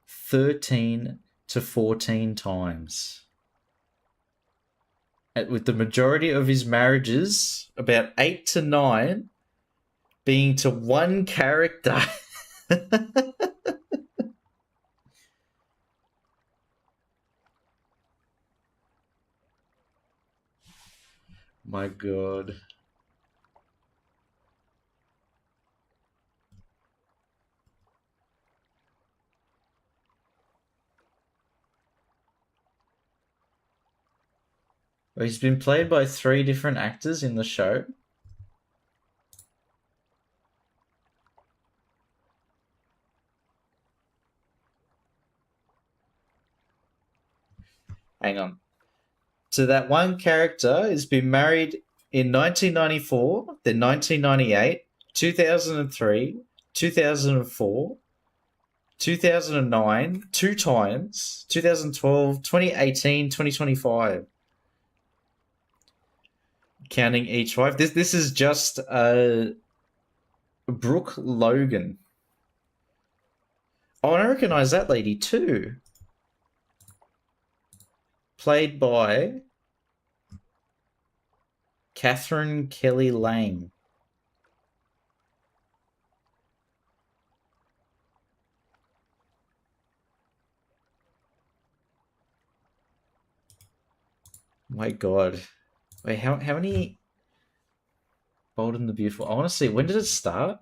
13 to 14 times. With the majority of his marriages, about 8 to 9, being to one character. My God. Well, he's been played by 3 different actors in the show. Hang on. So that one character has been married in 1994, then 1998, 2003, 2004, 2009, 2 times, 2012, 2018, 2025. Counting each wife. This is just Brooke Logan. Oh, I recognise that lady too. Played by Catherine Kelly Lang. My God. Wait, how many Bold and the Beautiful? I want to see, when did it start?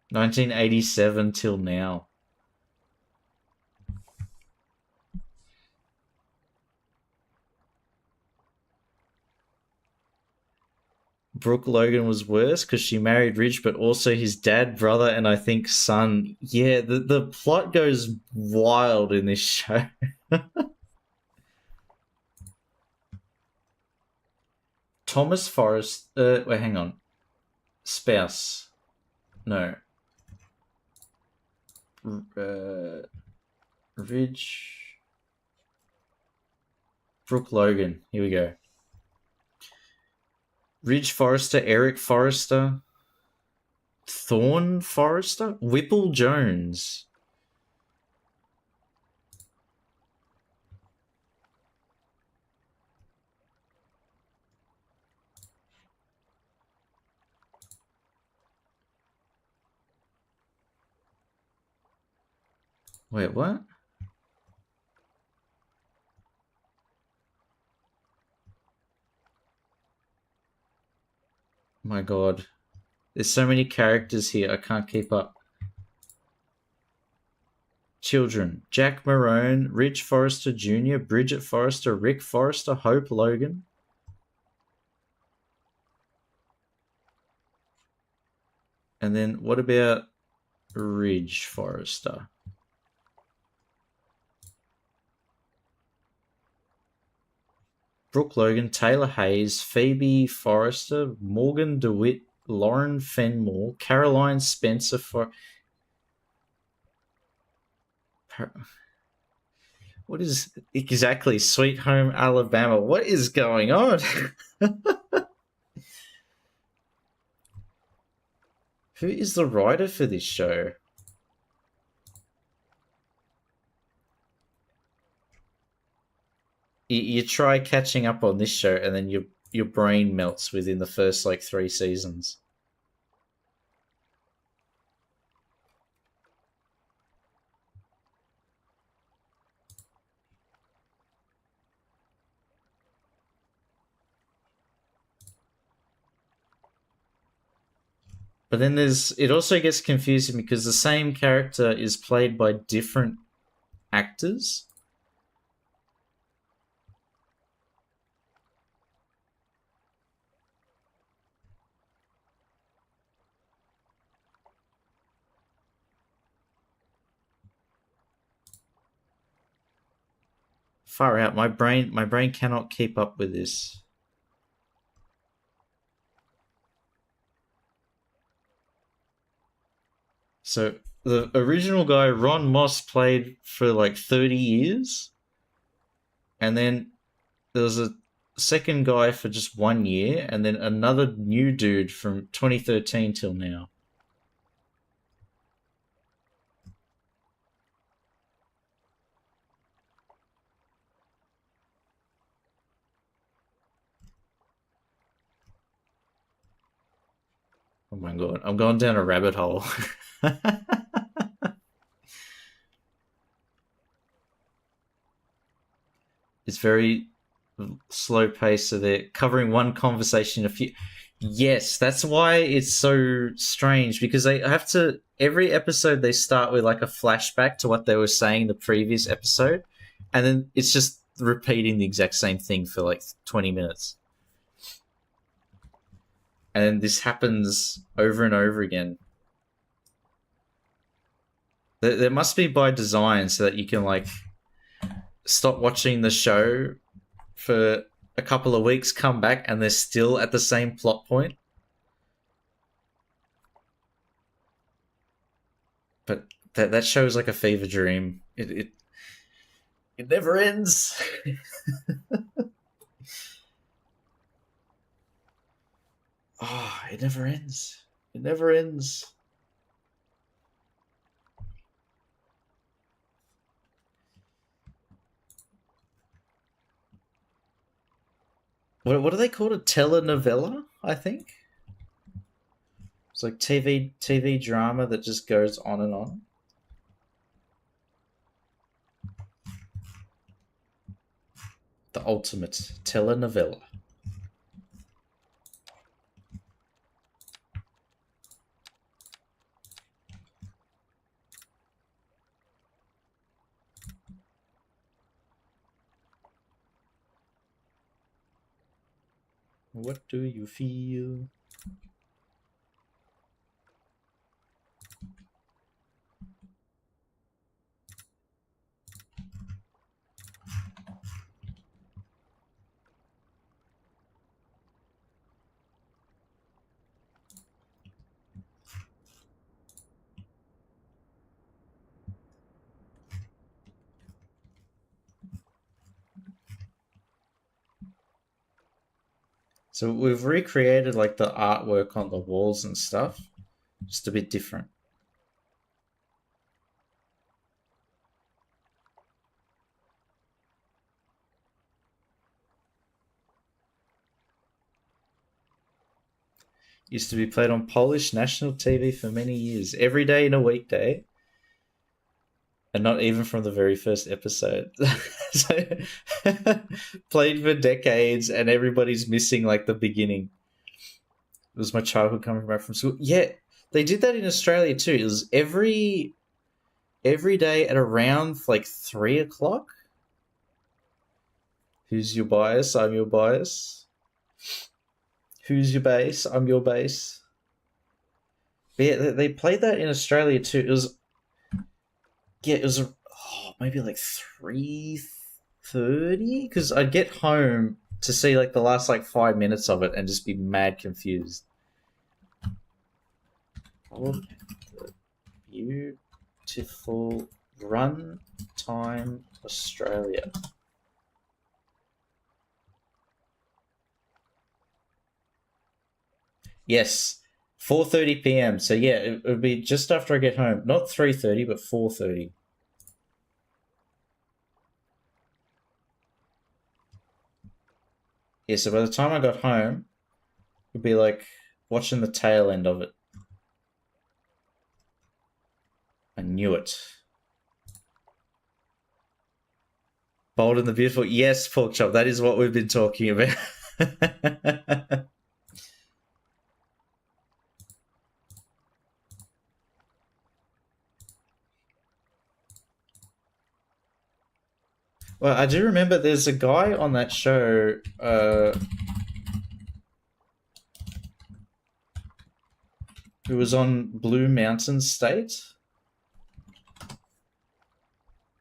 (1987) till now. Brooke Logan was worse because she married Ridge, but also his dad, brother, and I think son. Yeah, the plot goes wild in this show. Thomas Forrest. Wait, hang on. Spouse. No. Ridge. Brooke Logan. Here we go. Ridge Forrester, Eric Forrester, Thorne Forrester, Whipple Jones. Wait, what? My god. There's so many characters here, I can't keep up. Children. Jack Marone, Ridge Forrester Jr., Bridget Forrester, Rick Forrester, Hope Logan. And then what about Ridge Forrester? Brooke Logan, Taylor Hayes, Phoebe Forrester, Morgan DeWitt, Lauren Fenmore, Caroline Spencer for. What is exactly Sweet Home Alabama? What is going on? Who is the writer for this show? You try catching up on this show, and then your brain melts within the first like 3 seasons. But then it also gets confusing because the same character is played by different actors. Far out. My brain cannot keep up with this. So the original guy, Ron Moss, played for like 30 years. And then there was a second guy for just 1 year, and then another new dude from 2013 till now. Oh my god, I'm going down a rabbit hole. It's very slow pace, so they're covering one conversation a few. Yes, that's why it's so strange, because they have to, every episode they start with like a flashback to what they were saying in the previous episode, and then it's just repeating the exact same thing for like 20 minutes. And this happens over and over again. There must be by design so that you can like stop watching the show for a couple of weeks, come back, and they're still at the same plot point. But that show is like a fever dream. It never ends. Oh, it never ends. It never ends. What do they call it? A telenovela, I think. It's like TV drama that just goes on and on. The ultimate telenovela. What do you feel? So we've recreated like the artwork on the walls and stuff, just a bit different. Used to be played on Polish national TV for many years, every day in a weekday, and not even from the very first episode. So played for decades, and everybody's missing like the beginning. It was my childhood coming back from school. Yeah, they did that in Australia too. It was every day at around like 3 o'clock. Who's your bias? I'm your bias. Who's your base? I'm your base. But yeah, they played that in Australia too. It was maybe like 3:30 because I'd get home to see like the last like 5 minutes of it and just be mad confused. Oh, beautiful runtime Australia. Yes, 4:30 p.m. So yeah, it would be just after I get home. Not 3:30, but 4:30. Yeah, so by the time I got home, it'd be like watching the tail end of it. I knew it. Bold and the Beautiful. Yes, Pork Chop. That is what we've been talking about. Well, I do remember there's a guy on that show who was on Blue Mountain State.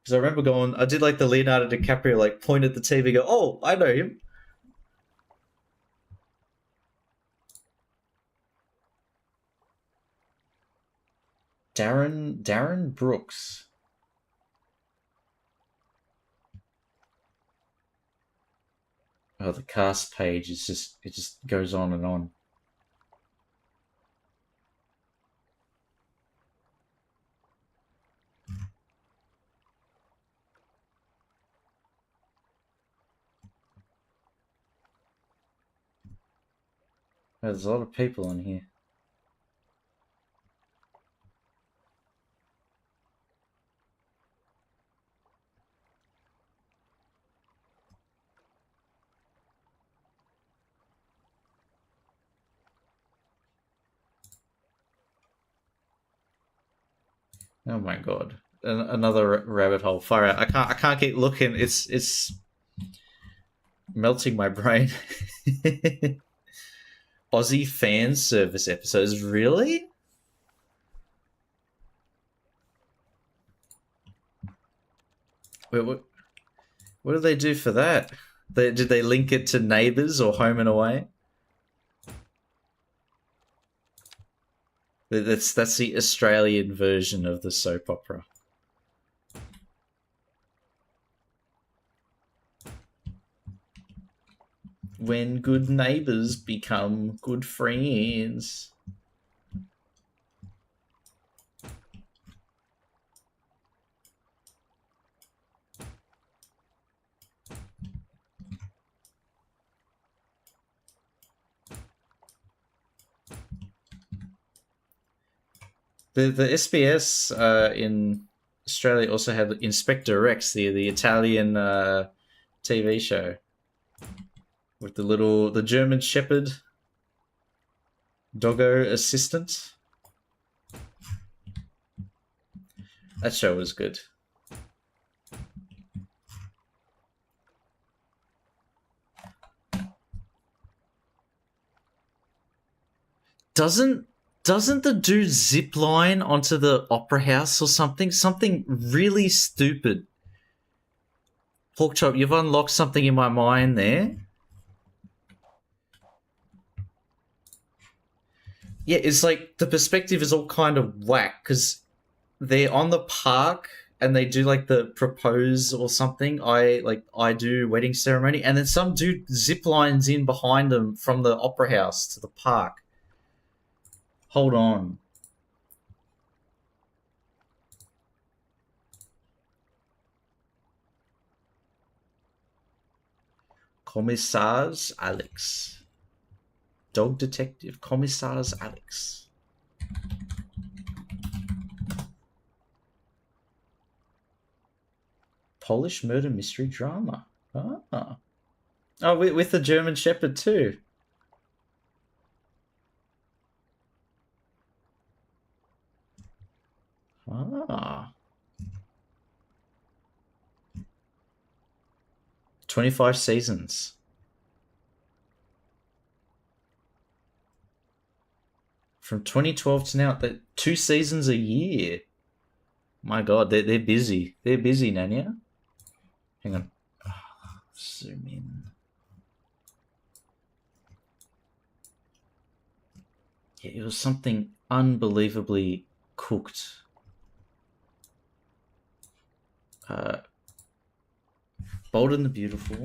Because I remember going, I did like the Leonardo DiCaprio, like point at the TV, go, oh, I know him. Darren Brooks. Oh, the cast page is just goes on and on. Oh, there's a lot of people in here. Oh my god, another rabbit hole. Fire out! I can't keep looking. It's melting my brain. Aussie fan service episodes, really? Wait, what did they do for that? Did they link it to Neighbours or Home and Away? That's the Australian version of the soap opera. When good neighbours become good friends. The SBS in Australia also had Inspector Rex, the Italian TV show. with the German Shepherd doggo assistant. That show was good. Doesn't the dude zip line onto the opera house or something? Something really stupid. Porkchop, you've unlocked something in my mind there. Yeah, it's like the perspective is all kind of whack because they're on the park and they do like the propose or something. I do wedding ceremony, and then some dude zip lines in behind them from the opera house to the park. Hold on. Commissars Alex. Dog detective Commissars Alex. Polish murder mystery drama. Ah. Oh, with the German Shepherd too. Ah. 25 seasons. From 2012 to now, 2 seasons a year. My God, they're busy. They're busy, Nanya. Hang on. Zoom in. Yeah, it was something unbelievably cooked. Bold and the Beautiful.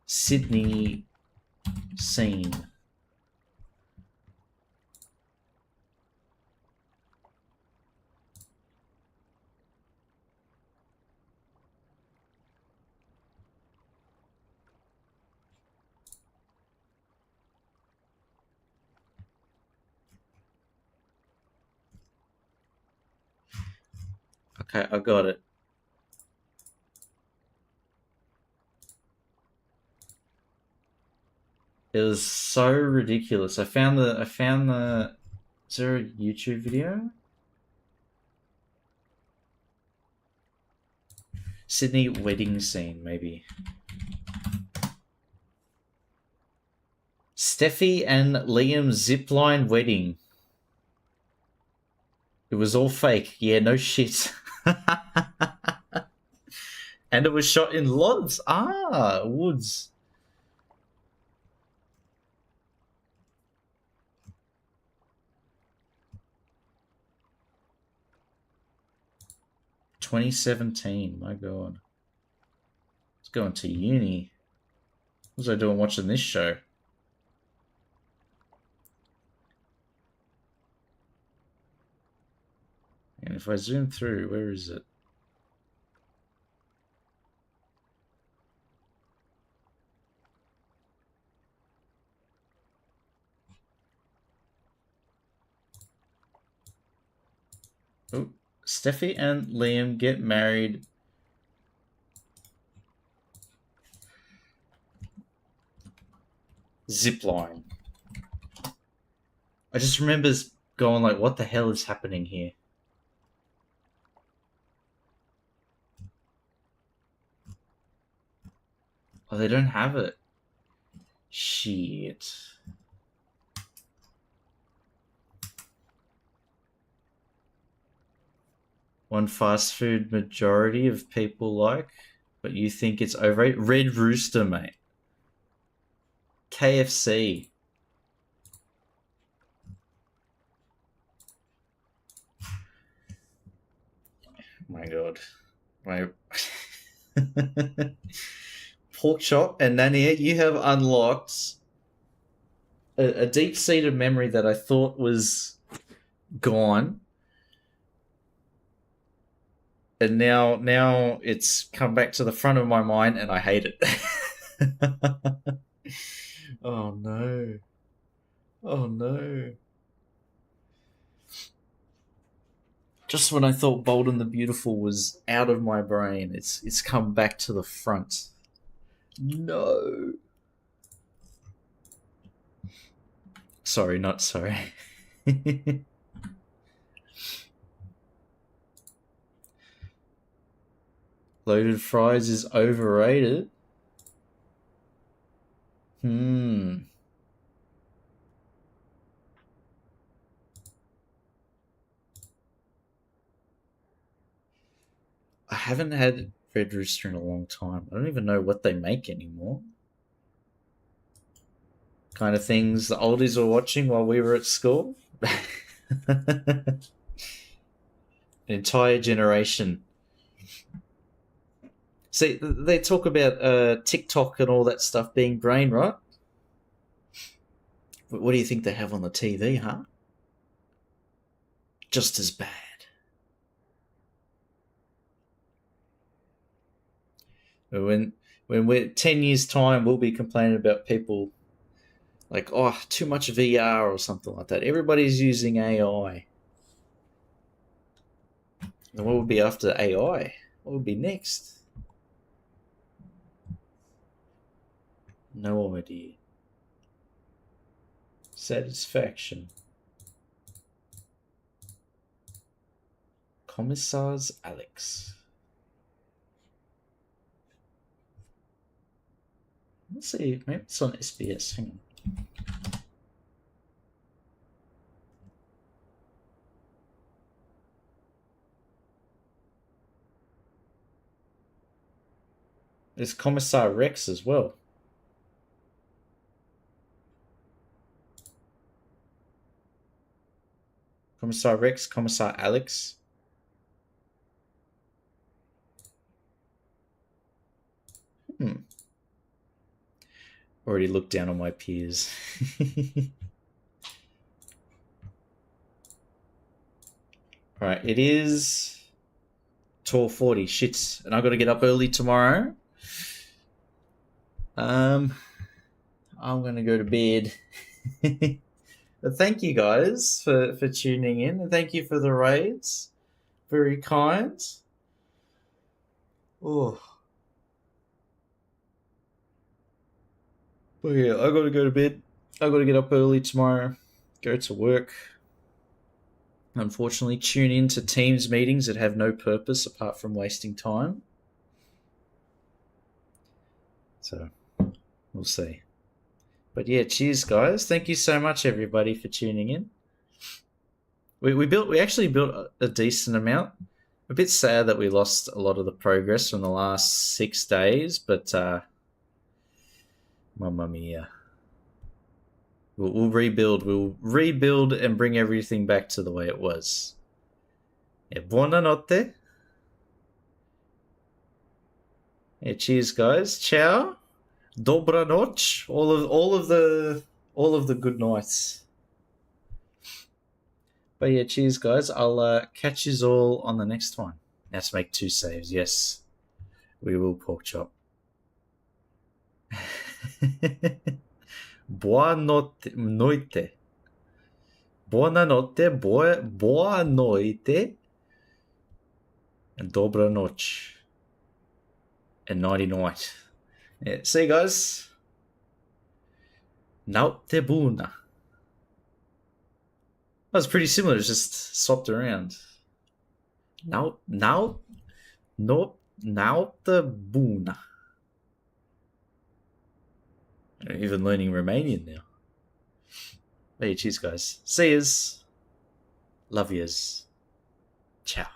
Sydney scene. Okay, I got it. It was so ridiculous. I found the. Is there a YouTube video? Sydney wedding scene, maybe. Steffi and Liam zipline wedding. It was all fake. Yeah, no shit. And it was shot in Lodz. Ah, woods. $2017. My God. It's going to uni. What was I doing watching this show? And if I zoom through, where is it? Oh, Steffi and Liam get married. Zipline. I just remember going like, what the hell is happening here? Oh, they don't have it. Shit. One fast food majority of people like, but you think it's overrated? Red Rooster, mate. KFC. My God. My Pork chop and Nania, you have unlocked a deep-seated memory that I thought was gone, and now it's come back to the front of my mind, and I hate it. Oh no! Oh no! Just when I thought Bold and the Beautiful was out of my brain, it's come back to the front. No. Sorry, not sorry. Loaded fries is overrated. I haven't had Red Rooster in a long time. I don't even know what they make anymore. Kind of things the oldies were watching while we were at school. An entire generation. See, they talk about TikTok and all that stuff being brain rot. What do you think they have on the TV, huh? Just as bad. When we're 10 years time, we'll be complaining about people like, oh, too much VR or something like that. Everybody's using AI. And what would be after AI? What would be next? No idea. Satisfaction. Commissars Alex. Let's see, maybe it's on SBS. Hang on. There's Commissar Rex as well. Commissar Rex, Commissar Alex. Already looked down on my peers. Alright, it is 12:40. Shit. And I've got to get up early tomorrow. I'm going to go to bed. But thank you guys for tuning in. And thank you for the raids. Very kind. Oh. But yeah, I got to go to bed. I got to get up early tomorrow. Go to work. Unfortunately, tune in to Teams meetings that have no purpose apart from wasting time. So, we'll see. But yeah, cheers, guys. Thank you so much, everybody, for tuning in. We actually built a decent amount. A bit sad that we lost a lot of the progress from the last 6 days, but mamma mia. We'll rebuild. We'll rebuild and bring everything back to the way it was. Yeah, buonanotte. Yeah, cheers, guys. Ciao. Dobranoc. All of the good nights. But yeah, cheers, guys. I'll catch you all on the next one. Let's make 2 saves. Yes, we will, pork chop. Buonanotte. Noite. Buonanotte. Boa noite. And dobra noc. And nighty night. Yeah, see you guys. Naute buna. That was pretty similar, it's just swapped around. Now the buna. I'm even learning Romanian now. Hey, cheers, guys. See yous. Love yous. Ciao.